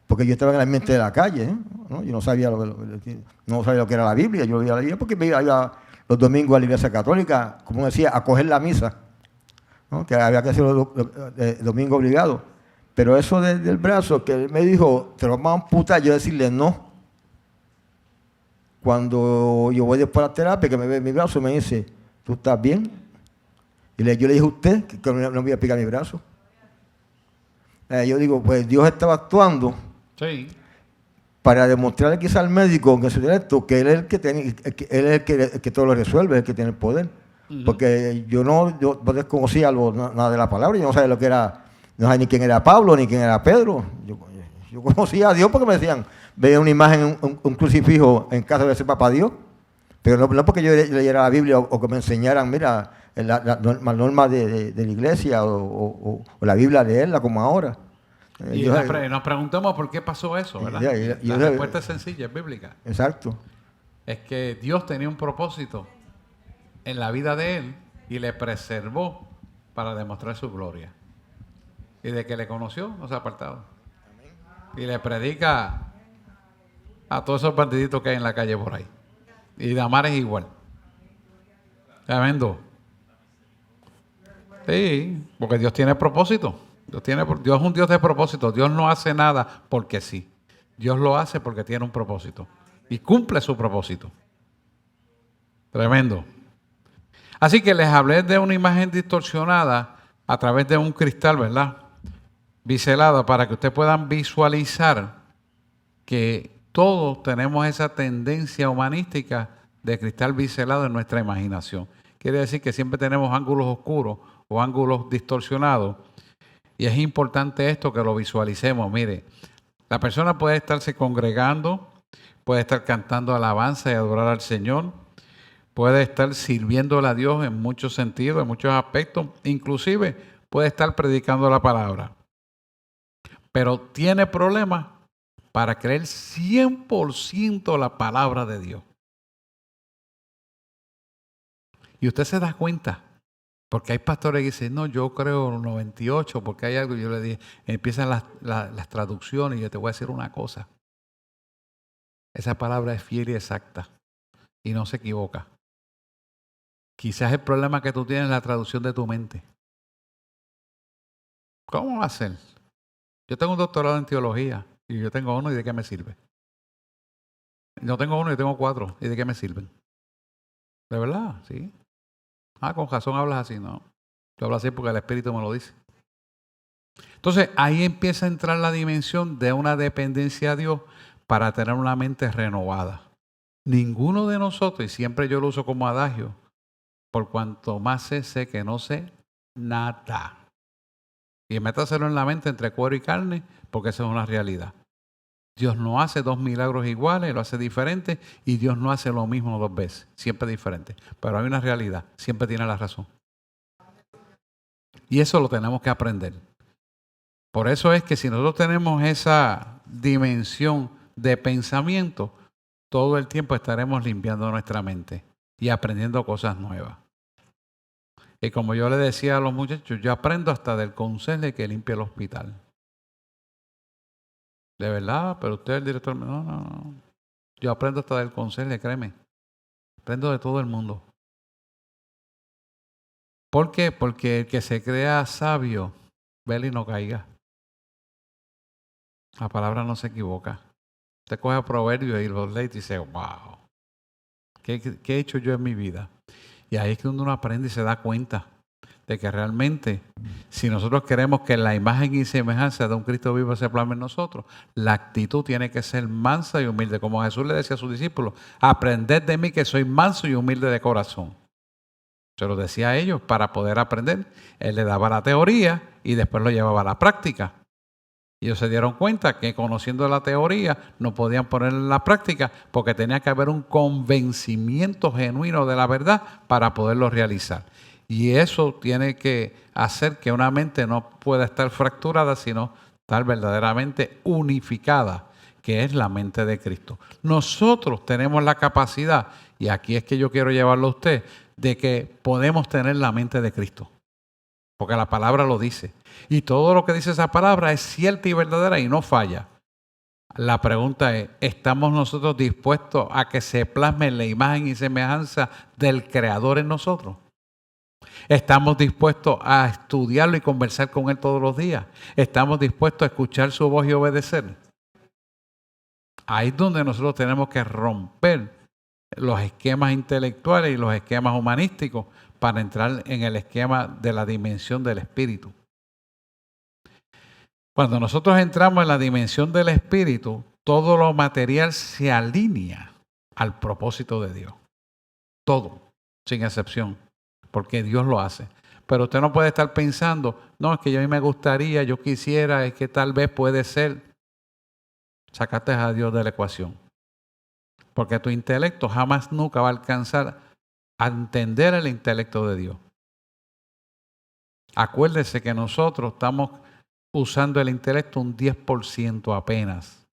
porque yo estaba en el ambiente de la calle, ¿no? Yo no sabía no sabía lo que era la Biblia. Yo iba a la Biblia porque iba los domingos a la iglesia católica, como decía, a coger la misa, ¿no? Que había que hacer los domingos obligados. Pero eso del brazo, que él me dijo, te lo vamos a amputar, yo decirle no. Cuando yo voy después a la terapia, que me ve mi brazo, me dice, ¿tú estás bien? Y yo le dije a usted que no voy a picar mi brazo. Yo digo, pues Dios estaba actuando para demostrarle quizá al médico en su directo que él es el que tiene, él es el que todo lo resuelve, el que tiene el poder. Porque yo no desconocía nada de la palabra, yo no sabía lo que era, no sabía ni quién era Pablo, ni quién era Pedro. Yo conocía a Dios porque me decían, veía una imagen, un crucifijo en casa de ese papá Dios, pero no porque yo leyera la Biblia o que me enseñaran, mira, la norma de la iglesia o la Biblia leerla como ahora. Y nos preguntamos por qué pasó eso, ¿verdad? La respuesta es sencilla, es bíblica. Exacto. Es que Dios tenía un propósito en la vida de él y le preservó para demostrar su gloria. Y de que le conoció, no se ha apartado. Y le predica a todos esos bandiditos que hay en la calle por ahí. Y Damar es igual. Tremendo. Sí, porque Dios tiene propósito. Dios es un Dios de propósito. Dios no hace nada porque sí. Dios lo hace porque tiene un propósito. Y cumple su propósito. Tremendo. Así que les hablé de una imagen distorsionada a través de un cristal, ¿verdad? Biselado, para que ustedes puedan visualizar que todos tenemos esa tendencia humanística de cristal biselado en nuestra imaginación. Quiere decir que siempre tenemos ángulos oscuros o ángulos distorsionados. Y es importante esto que lo visualicemos. Mire, la persona puede estarse congregando, puede estar cantando alabanza y adorar al Señor, puede estar sirviéndole a Dios en muchos sentidos, en muchos aspectos, inclusive puede estar predicando la palabra. Pero tiene problemas para creer 100% la palabra de Dios. Y usted se da cuenta, porque hay pastores que dicen, no, yo creo 98, porque hay algo, yo le dije, empiezan las traducciones y yo te voy a decir una cosa. Esa palabra es fiel y exacta y no se equivoca. Quizás el problema que tú tienes es la traducción de tu mente. ¿Cómo va a ser? Yo tengo un doctorado en teología y yo tengo uno, ¿y de qué me sirve? No tengo uno, yo tengo 4, ¿y de qué me sirven? ¿De verdad? Sí. Con razón hablas así, ¿no? Yo hablo así porque el Espíritu me lo dice. Entonces, ahí empieza a entrar la dimensión de una dependencia a Dios para tener una mente renovada. Ninguno de nosotros, y siempre yo lo uso como adagio, por cuanto más sé que no sé nada. Y métaselo en la mente entre cuero y carne, porque esa es una realidad. Dios no hace 2 milagros iguales, lo hace diferente, y Dios no hace lo mismo 2 veces, siempre diferente. Pero hay una realidad, siempre tiene la razón. Y eso lo tenemos que aprender. Por eso es que si nosotros tenemos esa dimensión de pensamiento, todo el tiempo estaremos limpiando nuestra mente y aprendiendo cosas nuevas. Y como yo le decía a los muchachos, yo aprendo hasta del conserje que limpia el hospital. De verdad, pero usted es el director. No. Yo aprendo hasta del conserje, créeme. Aprendo de todo el mundo. ¿Por qué? Porque el que se crea sabio, vele y no caiga. La palabra no se equivoca. Usted coge Proverbios y los lee y dice, wow, ¿qué he hecho yo en mi vida? Y ahí es que uno aprende y se da cuenta de que realmente, si nosotros queremos que la imagen y semejanza de un Cristo vivo se plasme en nosotros, la actitud tiene que ser mansa y humilde. Como Jesús le decía a sus discípulos, aprended de mí que soy manso y humilde de corazón. Se lo decía a ellos para poder aprender. Él le daba la teoría y después lo llevaba a la práctica. Y ellos se dieron cuenta que conociendo la teoría no podían ponerla en la práctica porque tenía que haber un convencimiento genuino de la verdad para poderlo realizar. Y eso tiene que hacer que una mente no pueda estar fracturada, sino estar verdaderamente unificada, que es la mente de Cristo. Nosotros tenemos la capacidad, y aquí es que yo quiero llevarlo a usted, de que podemos tener la mente de Cristo. porque la palabra lo dice. Y todo lo que dice esa palabra es cierta y verdadera y no falla. La pregunta es, ¿estamos nosotros dispuestos a que se plasme la imagen y semejanza del Creador en nosotros? ¿Estamos dispuestos a estudiarlo y conversar con Él todos los días? ¿Estamos dispuestos a escuchar su voz y obedecer? Ahí es donde nosotros tenemos que romper los esquemas intelectuales y los esquemas humanísticos para entrar en el esquema de la dimensión del espíritu. Cuando nosotros entramos en la dimensión del espíritu, todo lo material se alinea al propósito de Dios. Todo, sin excepción, porque Dios lo hace. Pero usted no puede estar pensando, no, es que a mí me gustaría, yo quisiera, es que tal vez puede ser. Sacaste a Dios de la ecuación. Porque tu intelecto jamás nunca va a alcanzar a entender el intelecto de Dios. Acuérdese que nosotros estamos usando el intelecto un 10% apenas.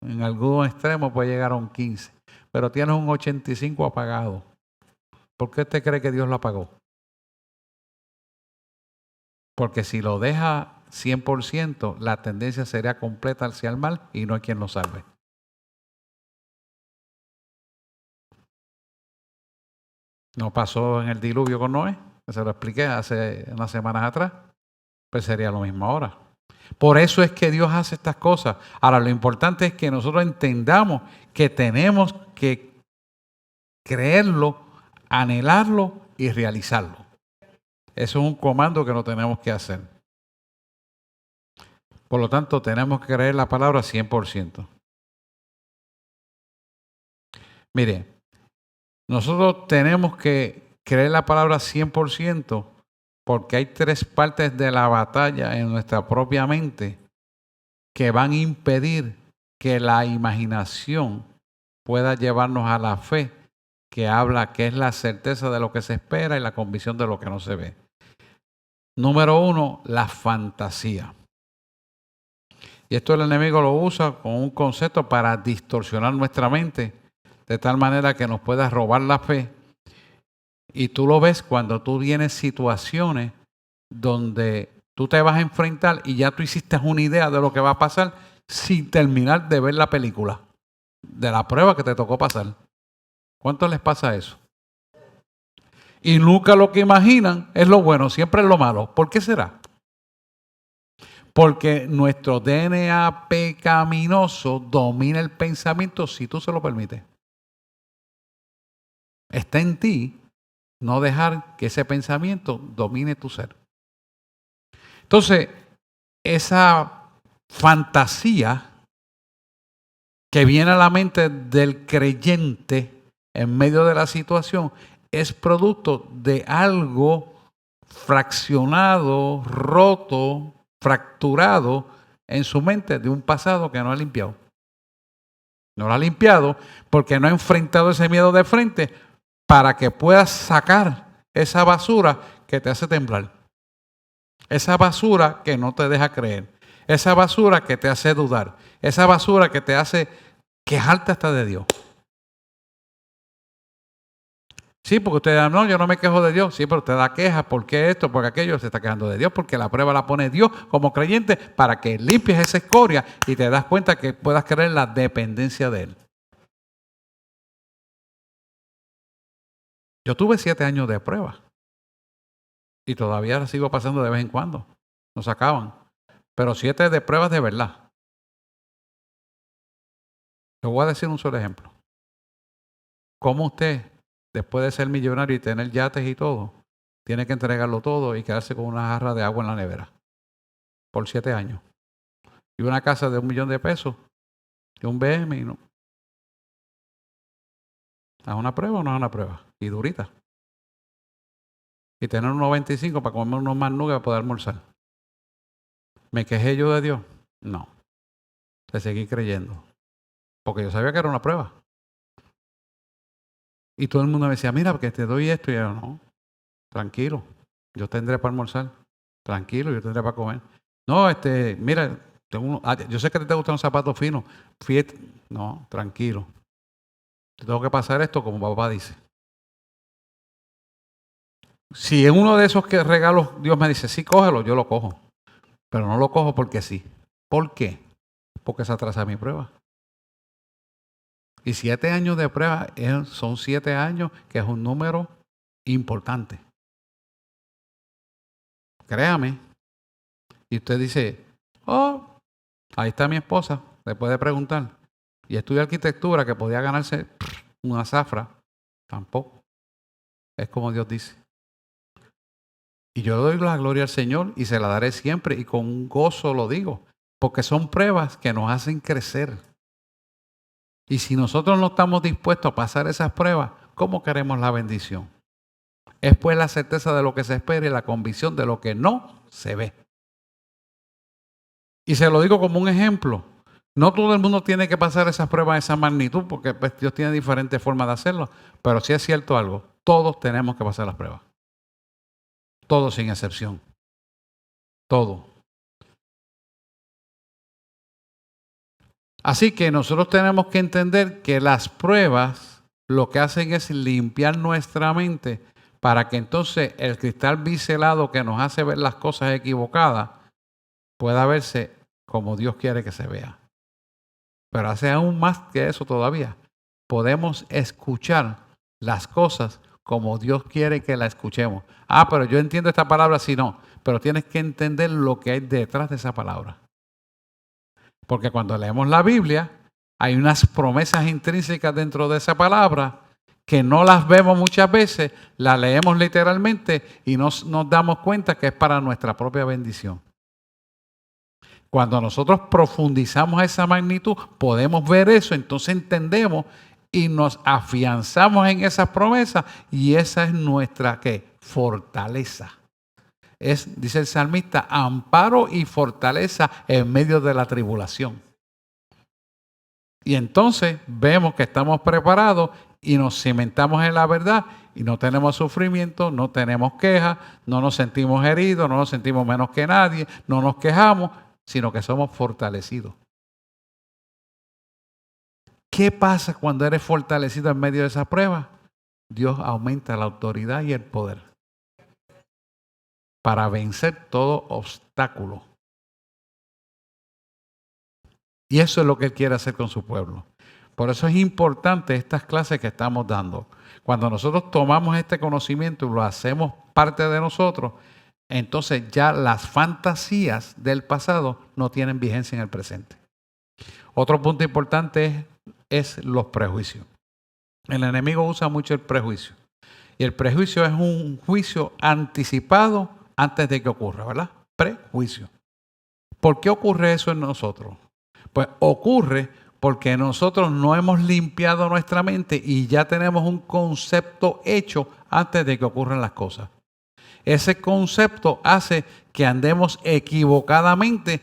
En algún extremo puede llegar a un 15%, pero tienes un 85% apagado. ¿Por qué usted cree que Dios lo apagó? Porque si lo deja 100%, la tendencia sería completa hacia el mal y no hay quien lo salve. ¿No pasó en el diluvio con Noé? Se lo expliqué hace unas semanas atrás. Pues sería lo mismo ahora. Por eso es que Dios hace estas cosas. Ahora, lo importante es que nosotros entendamos que tenemos que creerlo, anhelarlo y realizarlo. Eso es un comando que no tenemos que hacer. Por lo tanto, tenemos que creer la palabra 100%. Mire, nosotros tenemos que creer la palabra 100% porque hay 3 partes de la batalla en nuestra propia mente que van a impedir que la imaginación pueda llevarnos a la fe, que habla que es la certeza de lo que se espera y la convicción de lo que no se ve. Número 1, la fantasía. Y esto el enemigo lo usa con un concepto para distorsionar nuestra mente, de tal manera que nos pueda robar la fe. Y tú lo ves cuando tú tienes situaciones donde tú te vas a enfrentar y ya tú hiciste una idea de lo que va a pasar sin terminar de ver la película, de la prueba que te tocó pasar. ¿Cuántos les pasa eso? Y nunca lo que imaginan es lo bueno, siempre es lo malo. ¿Por qué será? Porque nuestro DNA pecaminoso domina el pensamiento si tú se lo permites. Está en ti no dejar que ese pensamiento domine tu ser. Entonces, esa fantasía que viene a la mente del creyente en medio de la situación es producto de algo fraccionado, roto, fracturado en su mente de un pasado que no ha limpiado. No lo ha limpiado porque no ha enfrentado ese miedo de frente para que puedas sacar esa basura que te hace temblar. Esa basura que no te deja creer. Esa basura que te hace dudar. Esa basura que te hace quejarte hasta de Dios. Sí, porque usted dice, no, yo no me quejo de Dios. Sí, pero usted da queja. ¿Por qué esto? Porque aquello se está quejando de Dios. Porque la prueba la pone Dios como creyente para que limpies esa escoria y te das cuenta que puedas creer en la dependencia de Él. Yo tuve 7 años de prueba. Y todavía la sigo pasando de vez en cuando. Nos sacaban. Pero 7 de pruebas de verdad. Le voy a decir un solo ejemplo. ¿Cómo usted, después de ser millonario y tener yates y todo, tiene que entregarlo todo y quedarse con una jarra de agua en la nevera? Por 7 años. Y una casa de $1 millón de pesos. Y un BM y no. ¿Es una prueba o no es una prueba? Y durita. Y tener unos 25 para comer unos más nuggets para poder almorzar. ¿Me quejé yo de Dios? No. Le seguí creyendo. Porque yo sabía que era una prueba. Y todo el mundo me decía, mira, porque te doy esto. Y yo, no, tranquilo, yo tendré para almorzar. Tranquilo, yo tendré para comer. No, mira, yo sé que te gustan los zapatos finos. Fíjate, no, tranquilo. Tengo que pasar esto como papá dice. Si en uno de esos regalos Dios me dice, sí, cógelo, yo lo cojo. Pero no lo cojo porque sí. ¿Por qué? Porque se atrasa mi prueba. Y 7 años de prueba son 7 años, que es un número importante. Créame. Y usted dice, oh, ahí está mi esposa, le puede preguntar. Y estudia arquitectura, que podía ganarse una zafra. Tampoco. Es como Dios dice. Y yo le doy la gloria al Señor y se la daré siempre y con gozo lo digo. Porque son pruebas que nos hacen crecer. Y si nosotros no estamos dispuestos a pasar esas pruebas, ¿cómo queremos la bendición? Es pues la certeza de lo que se espera y la convicción de lo que no se ve. Y se lo digo como un ejemplo. No todo el mundo tiene que pasar esas pruebas de esa magnitud, porque pues, Dios tiene diferentes formas de hacerlo. Pero sí es cierto algo, todos tenemos que pasar las pruebas. Todos sin excepción. Todo. Así que nosotros tenemos que entender que las pruebas lo que hacen es limpiar nuestra mente para que entonces el cristal biselado que nos hace ver las cosas equivocadas pueda verse como Dios quiere que se vea. Pero hace aún más que eso todavía. Podemos escuchar las cosas como Dios quiere que las escuchemos. Ah, pero yo entiendo esta palabra, sí, no. Pero tienes que entender lo que hay detrás de esa palabra. Porque cuando leemos la Biblia, hay unas promesas intrínsecas dentro de esa palabra que no las vemos muchas veces, las leemos literalmente y nos damos cuenta que es para nuestra propia bendición. Cuando nosotros profundizamos esa magnitud, podemos ver eso, entonces entendemos y nos afianzamos en esas promesas y esa es nuestra ¿qué? Fortaleza. Es, dice el salmista, amparo y fortaleza en medio de la tribulación. Y entonces vemos que estamos preparados y nos cimentamos en la verdad y no tenemos sufrimiento, no tenemos quejas, no nos sentimos heridos, no nos sentimos menos que nadie, no nos quejamos, sino que somos fortalecidos. ¿Qué pasa cuando eres fortalecido en medio de esa prueba? Dios aumenta la autoridad y el poder para vencer todo obstáculo. Y eso es lo que Él quiere hacer con su pueblo. Por eso es importante estas clases que estamos dando. Cuando nosotros tomamos este conocimiento y lo hacemos parte de nosotros, entonces ya las fantasías del pasado no tienen vigencia en el presente. Otro punto importante es los prejuicios. El enemigo usa mucho el prejuicio. Y el prejuicio es un juicio anticipado antes de que ocurra, ¿verdad? Prejuicio. ¿Por qué ocurre eso en nosotros? Pues ocurre porque nosotros no hemos limpiado nuestra mente y ya tenemos un concepto hecho antes de que ocurran las cosas. Ese concepto hace que andemos equivocadamente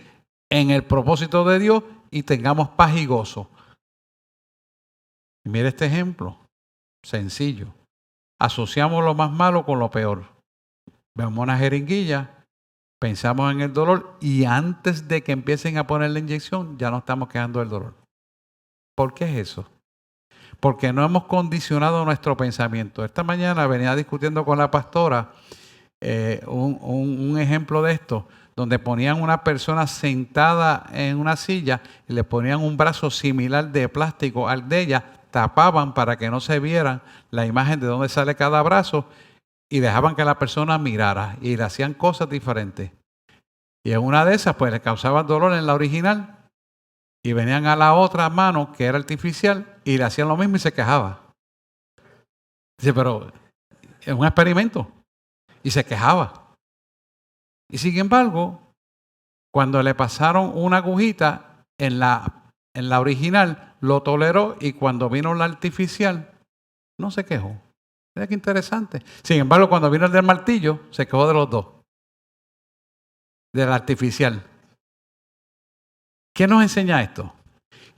en el propósito de Dios y tengamos paz y gozo. Y mire este ejemplo, sencillo. Asociamos lo más malo con lo peor. Vemos una jeringuilla, pensamos en el dolor y antes de que empiecen a poner la inyección ya no estamos quejando del dolor. ¿Por qué es eso? Porque no hemos condicionado nuestro pensamiento. Esta mañana venía discutiendo con la pastora un ejemplo de esto, donde ponían una persona sentada en una silla y le ponían un brazo similar de plástico al de ella, tapaban para que no se viera la imagen de dónde sale cada brazo y dejaban que la persona mirara y le hacían cosas diferentes. Y en una de esas pues le causaban dolor en la original y venían a la otra mano que era artificial y le hacían lo mismo y se quejaba. Dice, pero es un experimento. Y se quejaba. Y sin embargo, cuando le pasaron una agujita en la original, lo toleró y cuando vino la artificial, no se quejó. Mira qué interesante. Sin embargo, cuando vino el del martillo, se quejó de los dos. Del artificial. ¿Qué nos enseña esto?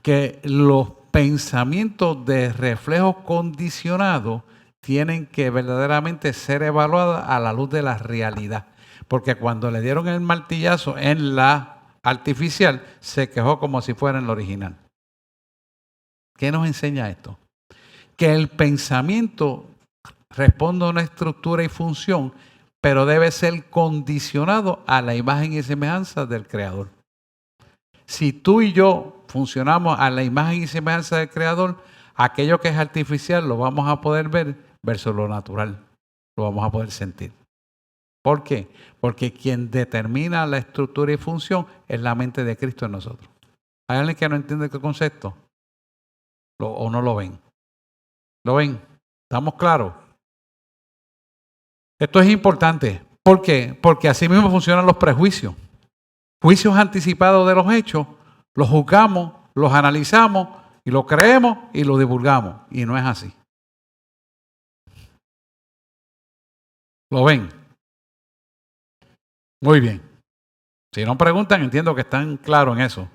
Que los pensamientos de reflejos condicionados tienen que verdaderamente ser evaluados a la luz de la realidad. Porque cuando le dieron el martillazo en la artificial, se quejó como si fuera en la original. ¿Qué nos enseña esto? Que el pensamiento responde a una estructura y función, pero debe ser condicionado a la imagen y semejanza del Creador. Si tú y yo funcionamos a la imagen y semejanza del Creador, aquello que es artificial lo vamos a poder ver versus lo natural. Lo vamos a poder sentir. ¿Por qué? Porque quien determina la estructura y función es la mente de Cristo en nosotros. ¿Hay alguien que no entiende qué concepto? ¿O no lo ven? ¿Lo ven? ¿Estamos claros? Esto es importante. ¿Por qué? Porque así mismo funcionan los prejuicios. Juicios anticipados de los hechos, los juzgamos, los analizamos y los creemos y los divulgamos. Y no es así. ¿Lo ven? Muy bien. Si no preguntan, entiendo que están claros en eso.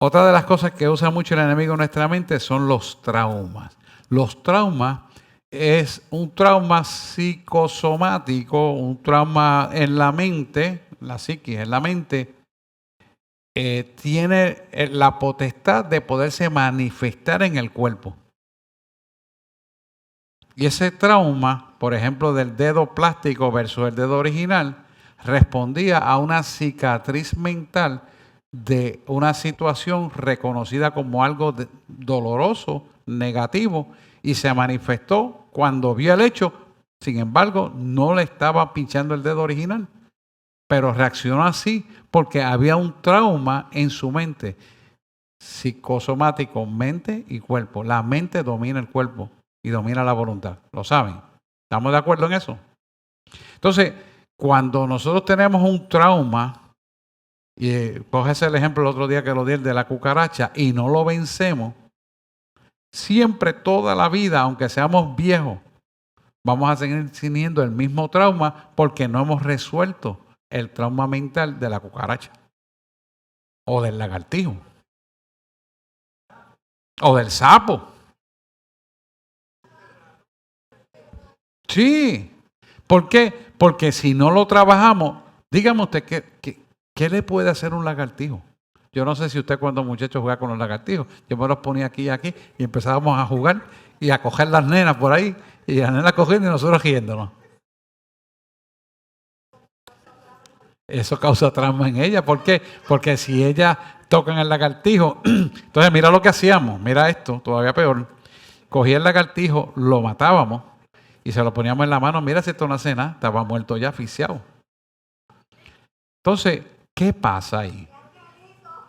Otra de las cosas que usa mucho el enemigo en nuestra mente son los traumas. Los traumas es un trauma psicosomático, un trauma en la mente, la psiquis, en la mente, tiene la potestad de poderse manifestar en el cuerpo. Y ese trauma, por ejemplo, del dedo plástico versus el dedo original, respondía a una cicatriz mental de una situación reconocida como algo doloroso, negativo, y se manifestó cuando vio el hecho. Sin embargo, no le estaba pinchando el dedo original, pero reaccionó así porque había un trauma en su mente, psicosomático, mente y cuerpo. La mente domina el cuerpo y domina la voluntad. ¿Lo saben? ¿Estamos de acuerdo en eso? Entonces, cuando nosotros tenemos un trauma, y coges el ejemplo el otro día que lo di, el de la cucaracha, y no lo vencemos, siempre, toda la vida, aunque seamos viejos, vamos a seguir teniendo el mismo trauma porque no hemos resuelto el trauma mental de la cucaracha, o del lagartijo, o del sapo. Sí. ¿Por qué? Porque si no lo trabajamos, dígame usted, ¿qué le puede hacer un lagartijo? Yo no sé si usted cuando muchachos jugaba con los lagartijos, yo me los ponía aquí y aquí y empezábamos a jugar y a coger las nenas por ahí y las nenas cogiendo y nosotros riéndonos. Eso causa trauma en ella. ¿Por qué? Porque si ellas tocan el lagartijo, entonces mira lo que hacíamos, mira esto, todavía peor. Cogía el lagartijo, lo matábamos y se lo poníamos en la mano. Mira si esto no hace nada, estaba muerto ya, asfixiado. Entonces, ¿qué pasa ahí?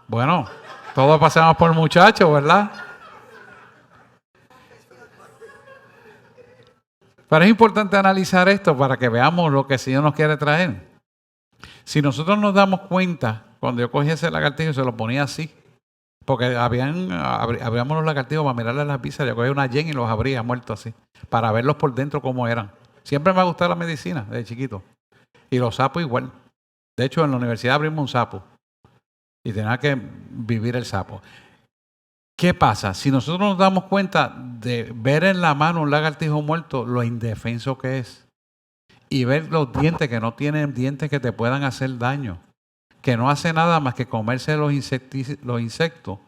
Bueno, todos pasamos por muchachos, ¿verdad? Pero es importante analizar esto para que veamos lo que el Señor nos quiere traer. Si nosotros nos damos cuenta, cuando yo cogí ese lagartijo y se lo ponía así, porque abríamos los lagartijos para mirarle las pizzas, yo cogía una yen y los abría muertos así, para verlos por dentro cómo eran. Siempre me ha gustado la medicina desde chiquito. Y los sapos igual. De hecho, en la universidad abrimos un sapo y tenía que vivir el sapo. ¿Qué pasa? Si nosotros nos damos cuenta de ver en la mano un lagartijo muerto, lo indefenso que es, y ver los dientes que no tienen dientes que te puedan hacer daño, que no hace nada más que comerse los insectos,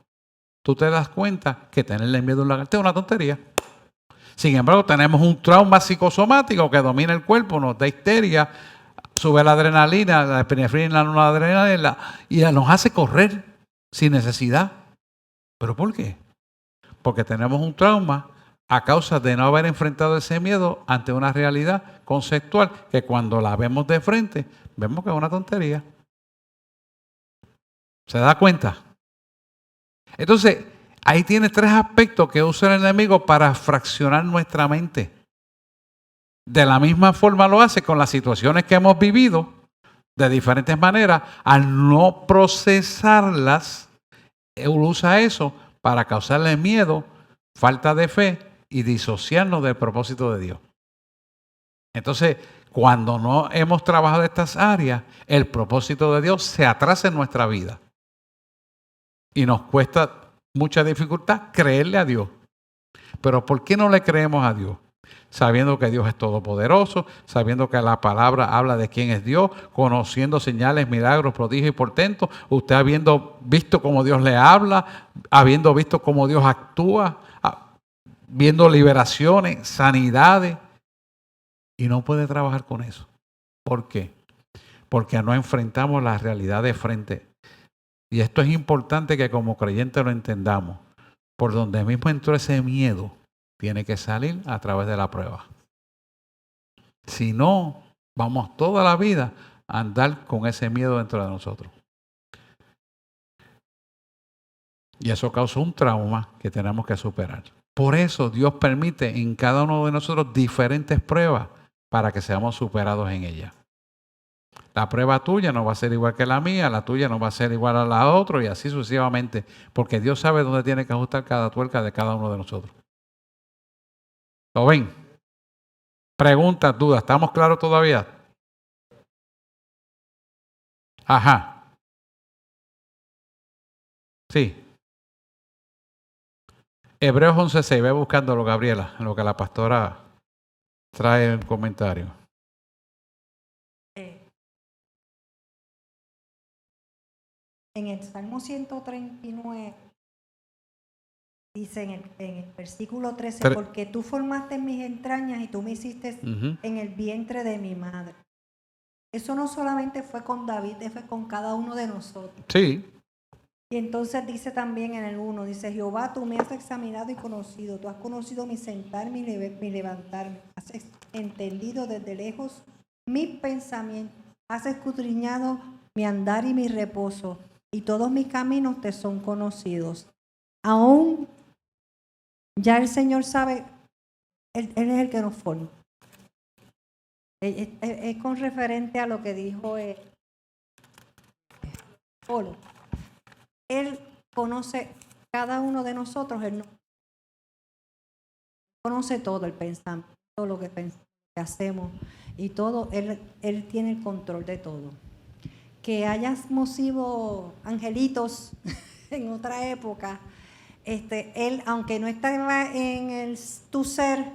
tú te das cuenta que tenerle miedo a un lagartijo es una tontería. Sin embargo, tenemos un trauma psicosomático que domina el cuerpo, nos da histeria, sube la adrenalina, la epinefrina, la adrenalina, y nos hace correr sin necesidad. ¿Pero por qué? Porque tenemos un trauma a causa de no haber enfrentado ese miedo ante una realidad conceptual que cuando la vemos de frente, vemos que es una tontería. ¿Se da cuenta? Entonces, ahí tiene tres aspectos que usa el enemigo para fraccionar nuestra mente. De la misma forma lo hace con las situaciones que hemos vivido de diferentes maneras. Al no procesarlas, él usa eso para causarle miedo, falta de fe y disociarnos del propósito de Dios. Entonces, cuando no hemos trabajado estas áreas, el propósito de Dios se atrasa en nuestra vida. Y nos cuesta mucha dificultad creerle a Dios. Pero ¿por qué no le creemos a Dios? Sabiendo que Dios es todopoderoso, sabiendo que la palabra habla de quién es Dios, conociendo señales, milagros, prodigios y portentos, usted habiendo visto cómo Dios le habla, habiendo visto cómo Dios actúa, viendo liberaciones, sanidades, y no puede trabajar con eso. ¿Por qué? Porque no enfrentamos la realidad de frente. Y esto es importante que como creyentes lo entendamos. Por donde mismo entró ese miedo, tiene que salir a través de la prueba. Si no, vamos toda la vida a andar con ese miedo dentro de nosotros. Y eso causa un trauma que tenemos que superar. Por eso Dios permite en cada uno de nosotros diferentes pruebas para que seamos superados en ellas. La prueba tuya no va a ser igual que la mía, la tuya no va a ser igual a la otra y así sucesivamente, porque Dios sabe dónde tiene que ajustar cada tuerca de cada uno de nosotros. ¿Lo ven? Preguntas, dudas, ¿estamos claros todavía? Ajá. Sí. Hebreos 11:6, ve buscándolo, Gabriela, en lo que la pastora trae el comentario. En el Salmo 139 dice en el versículo 13, porque tú formaste mis entrañas y tú me hiciste en el vientre de mi madre. Eso no solamente fue con David, fue con cada uno de nosotros. Sí. Y entonces dice también en el 1, dice, Jehová, tú me has examinado y conocido, tú has conocido mi sentar, mi levantarme, has entendido desde lejos mis pensamientos, has escudriñado mi andar y mi reposo, y todos mis caminos te son conocidos. Aún ya el Señor sabe, Él es el que nos forma. Es con referente a lo que dijo Polo. Él conoce cada uno de nosotros, Él conoce todo el pensamiento, todo lo que hacemos y todo, Él tiene el control de todo. Que hayamos sido angelitos en otra época, Él, aunque no estaba en tu ser,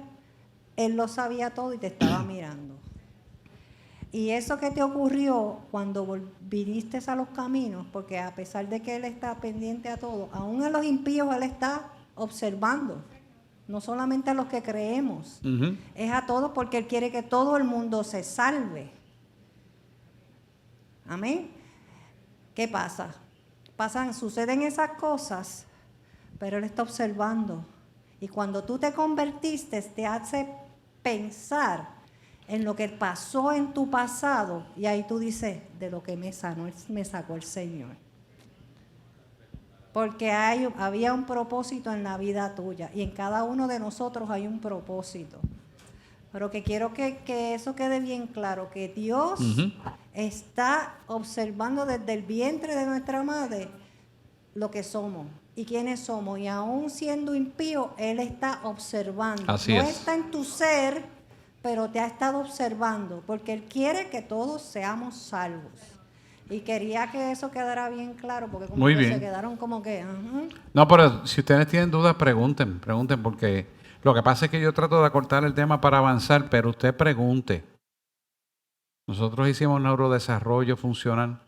Él lo sabía todo y te estaba mirando. Y eso que te ocurrió cuando viniste a los caminos, porque a pesar de que Él está pendiente a todo, aún a los impíos Él está observando, no solamente a los que creemos, es a todos porque Él quiere que todo el mundo se salve. Amén. ¿Qué pasa? Suceden esas cosas, pero Él está observando. Y cuando tú te convertiste, te hace pensar en lo que pasó en tu pasado, y ahí tú dices, de lo que me sanó, me sacó el Señor. Porque había un propósito en la vida tuya, y en cada uno de nosotros hay un propósito. Pero que quiero que eso quede bien claro, que Dios está observando desde el vientre de nuestra madre lo que somos y quiénes somos. Y aún siendo impío, Él está observando. Así no es. está en tu ser, pero te ha estado observando, porque Él quiere que todos seamos salvos. Y quería que eso quedara bien claro, porque como Muy que bien. se quedaron como que... No, pero si ustedes tienen dudas, pregunten, porque lo que pasa es que yo trato de acortar el tema para avanzar, pero usted pregunte. Nosotros hicimos neurodesarrollo funcional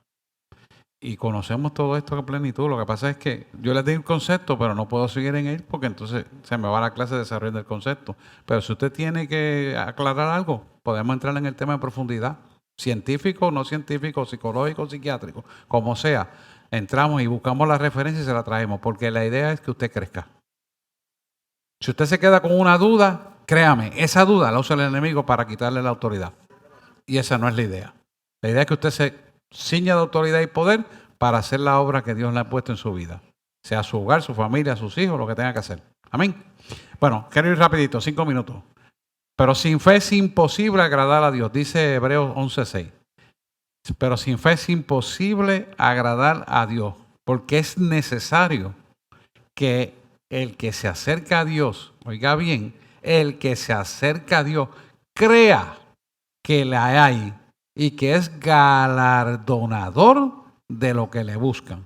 y conocemos todo esto a plenitud. Lo que pasa es que yo les di un concepto, pero no puedo seguir en él porque entonces se me va la clase de desarrollo del concepto. Pero si usted tiene que aclarar algo, podemos entrar en el tema en profundidad. Científico, no científico, psicológico, psiquiátrico, como sea. Entramos y buscamos la referencia y se la traemos, porque la idea es que usted crezca. Si usted se queda con una duda, créame, esa duda la usa el enemigo para quitarle la autoridad. Y esa no es la idea. La idea es que usted se ciña de autoridad y poder para hacer la obra que Dios le ha puesto en su vida. Sea su hogar, su familia, sus hijos, lo que tenga que hacer. Amén. Bueno, quiero ir rapidito, 5 minutos. Pero sin fe es imposible agradar a Dios, dice Hebreos 11:6. Pero sin fe es imposible agradar a Dios, porque es necesario que el que se acerca a Dios, oiga bien, el que se acerca a Dios, crea que la hay y que es galardonador de lo que le buscan.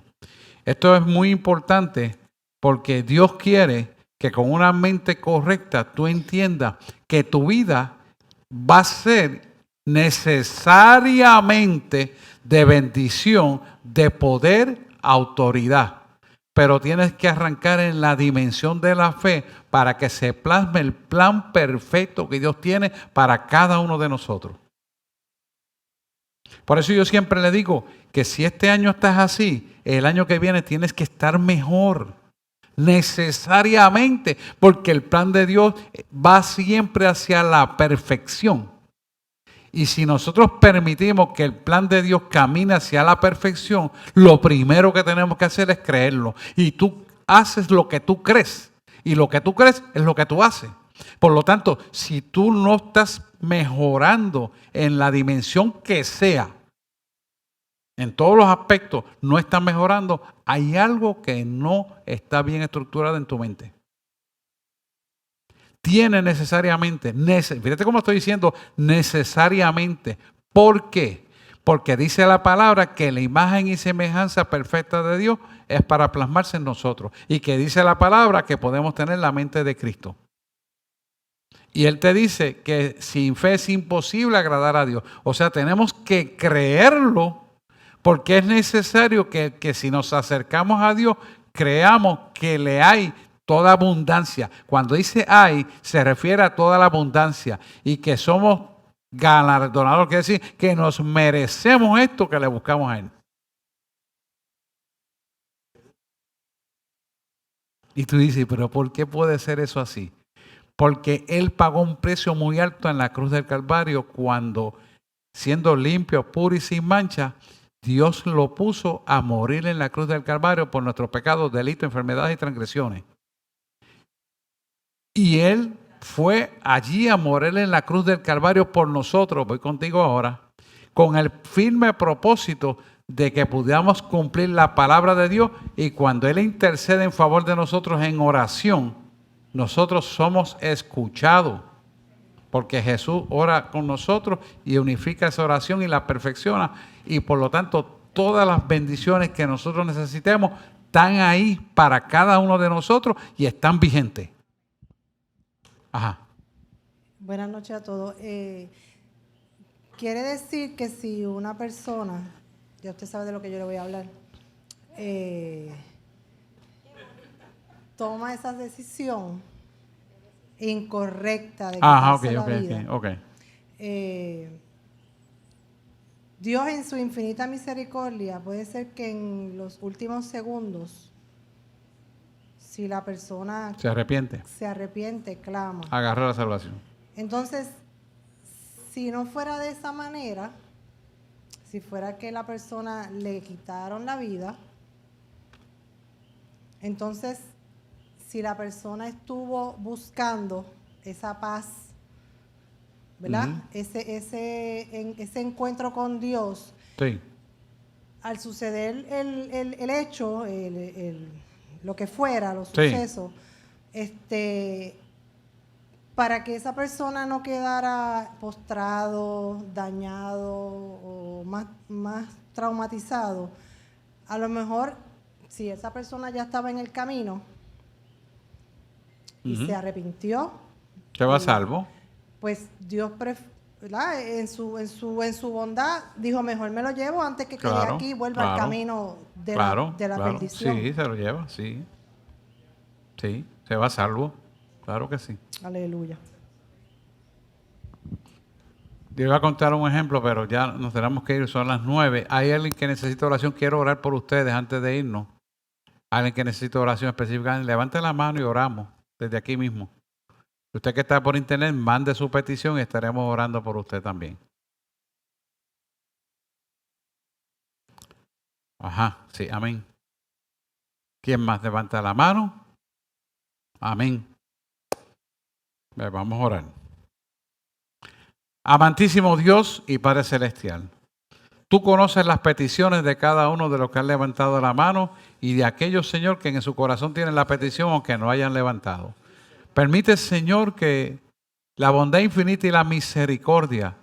Esto es muy importante porque Dios quiere que con una mente correcta tú entiendas que tu vida va a ser necesariamente de bendición, de poder, autoridad. pero tienes que arrancar en la dimensión de la fe para que se plasme el plan perfecto que Dios tiene para cada uno de nosotros. Por eso yo siempre le digo que si este año estás así, el año que viene tienes que estar mejor, necesariamente, porque el plan de Dios va siempre hacia la perfección. Y si nosotros permitimos que el plan de Dios camine hacia la perfección, lo primero que tenemos que hacer es creerlo. Y tú haces lo que tú crees. Y lo que tú crees es lo que tú haces. Por lo tanto, si tú no estás mejorando en la dimensión que sea, en todos los aspectos, no estás mejorando, hay algo que no está bien estructurado en tu mente. Tiene necesariamente, fíjate cómo estoy diciendo necesariamente. ¿Por qué? Porque dice la palabra que la imagen y semejanza perfecta de Dios es para plasmarse en nosotros. Y que dice la palabra que podemos tener la mente de Cristo. Y Él te dice que sin fe es imposible agradar a Dios. O sea, tenemos que creerlo porque es necesario que si nos acercamos a Dios, creamos que le hay toda abundancia. Cuando dice hay, se refiere a toda la abundancia y que somos galardonados, quiere decir que nos merecemos esto que le buscamos a Él. Y tú dices, pero ¿por qué puede ser eso así? Porque Él pagó un precio muy alto en la cruz del Calvario cuando, siendo limpio, puro y sin mancha, Dios lo puso a morir en la cruz del Calvario por nuestros pecados, delitos, enfermedades y transgresiones. Y Él fue allí a morir en la cruz del Calvario por nosotros, voy contigo ahora, con el firme propósito de que pudiéramos cumplir la palabra de Dios, y cuando Él intercede en favor de nosotros en oración, nosotros somos escuchados, porque Jesús ora con nosotros y unifica esa oración y la perfecciona, y por lo tanto todas las bendiciones que nosotros necesitemos están ahí para cada uno de nosotros y están vigentes. Ajá. Buenas noches a todos. Quiere decir que si una persona, ya usted sabe de lo que yo le voy a hablar, toma esa decisión incorrecta de quitarse la vida, Dios en su infinita misericordia puede ser que en los últimos segundos, si la persona se arrepiente, clama, agarra la salvación. Entonces, si no fuera de esa manera, si fuera que la persona le quitaron la vida, entonces, si la persona estuvo buscando esa paz, ¿verdad? Ese encuentro con Dios, sí, al suceder el hecho, lo que fuera, los sucesos, para que esa persona no quedara postrado, dañado o más traumatizado, a lo mejor si esa persona ya estaba en el camino y se arrepintió, se va salvo. Pues Dios, ¿verdad? En su bondad dijo, mejor me lo llevo antes que quede aquí y vuelva al camino de la perdición. Sí, se lo lleva, sí. Sí, se va salvo. Claro que sí. Aleluya. Yo iba a contar un ejemplo, pero ya nos tenemos que ir, son las 9. Hay alguien que necesita oración, quiero orar por ustedes antes de irnos. Alguien que necesita oración específica, levante la mano y oramos desde aquí mismo. Usted que está por internet, mande su petición y estaremos orando por usted también. Ajá, sí, amén. ¿Quién más levanta la mano? Amén. Vamos a orar. Amantísimo Dios y Padre Celestial, tú conoces las peticiones de cada uno de los que han levantado la mano y de aquellos, Señor, que en su corazón tienen la petición aunque no hayan levantado. Permite, Señor, que la bondad infinita y la misericordia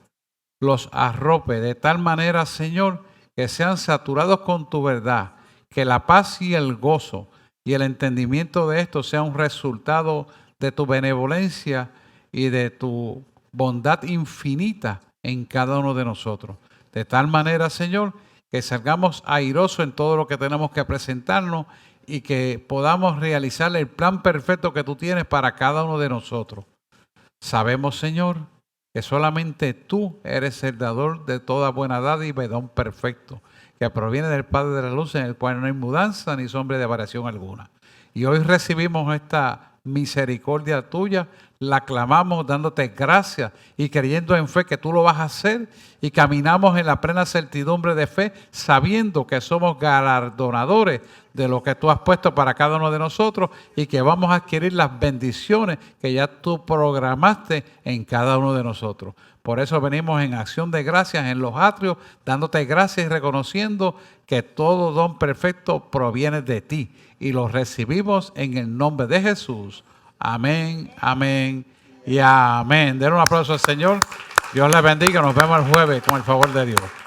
los arrope de tal manera, Señor, que sean saturados con tu verdad, que la paz y el gozo y el entendimiento de esto sea un resultado de tu benevolencia y de tu bondad infinita en cada uno de nosotros. De tal manera, Señor, que salgamos airosos en todo lo que tenemos que presentarnos y que podamos realizar el plan perfecto que tú tienes para cada uno de nosotros. Sabemos, Señor, que solamente tú eres el dador de toda buena dádiva y don perfecto, que proviene del Padre de la luz, en el cual no hay mudanza ni sombra de variación alguna. Y hoy recibimos esta misericordia tuya, la clamamos dándote gracias y creyendo en fe que tú lo vas a hacer, y caminamos en la plena certidumbre de fe, sabiendo que somos galardonadores de lo que tú has puesto para cada uno de nosotros y que vamos a adquirir las bendiciones que ya tú programaste en cada uno de nosotros. Por eso venimos en acción de gracias en los atrios, dándote gracias y reconociendo que todo don perfecto proviene de ti, y lo recibimos en el nombre de Jesús. Amén, amén y amén. Den un aplauso al Señor. Dios les bendiga. Nos vemos el jueves con el favor de Dios.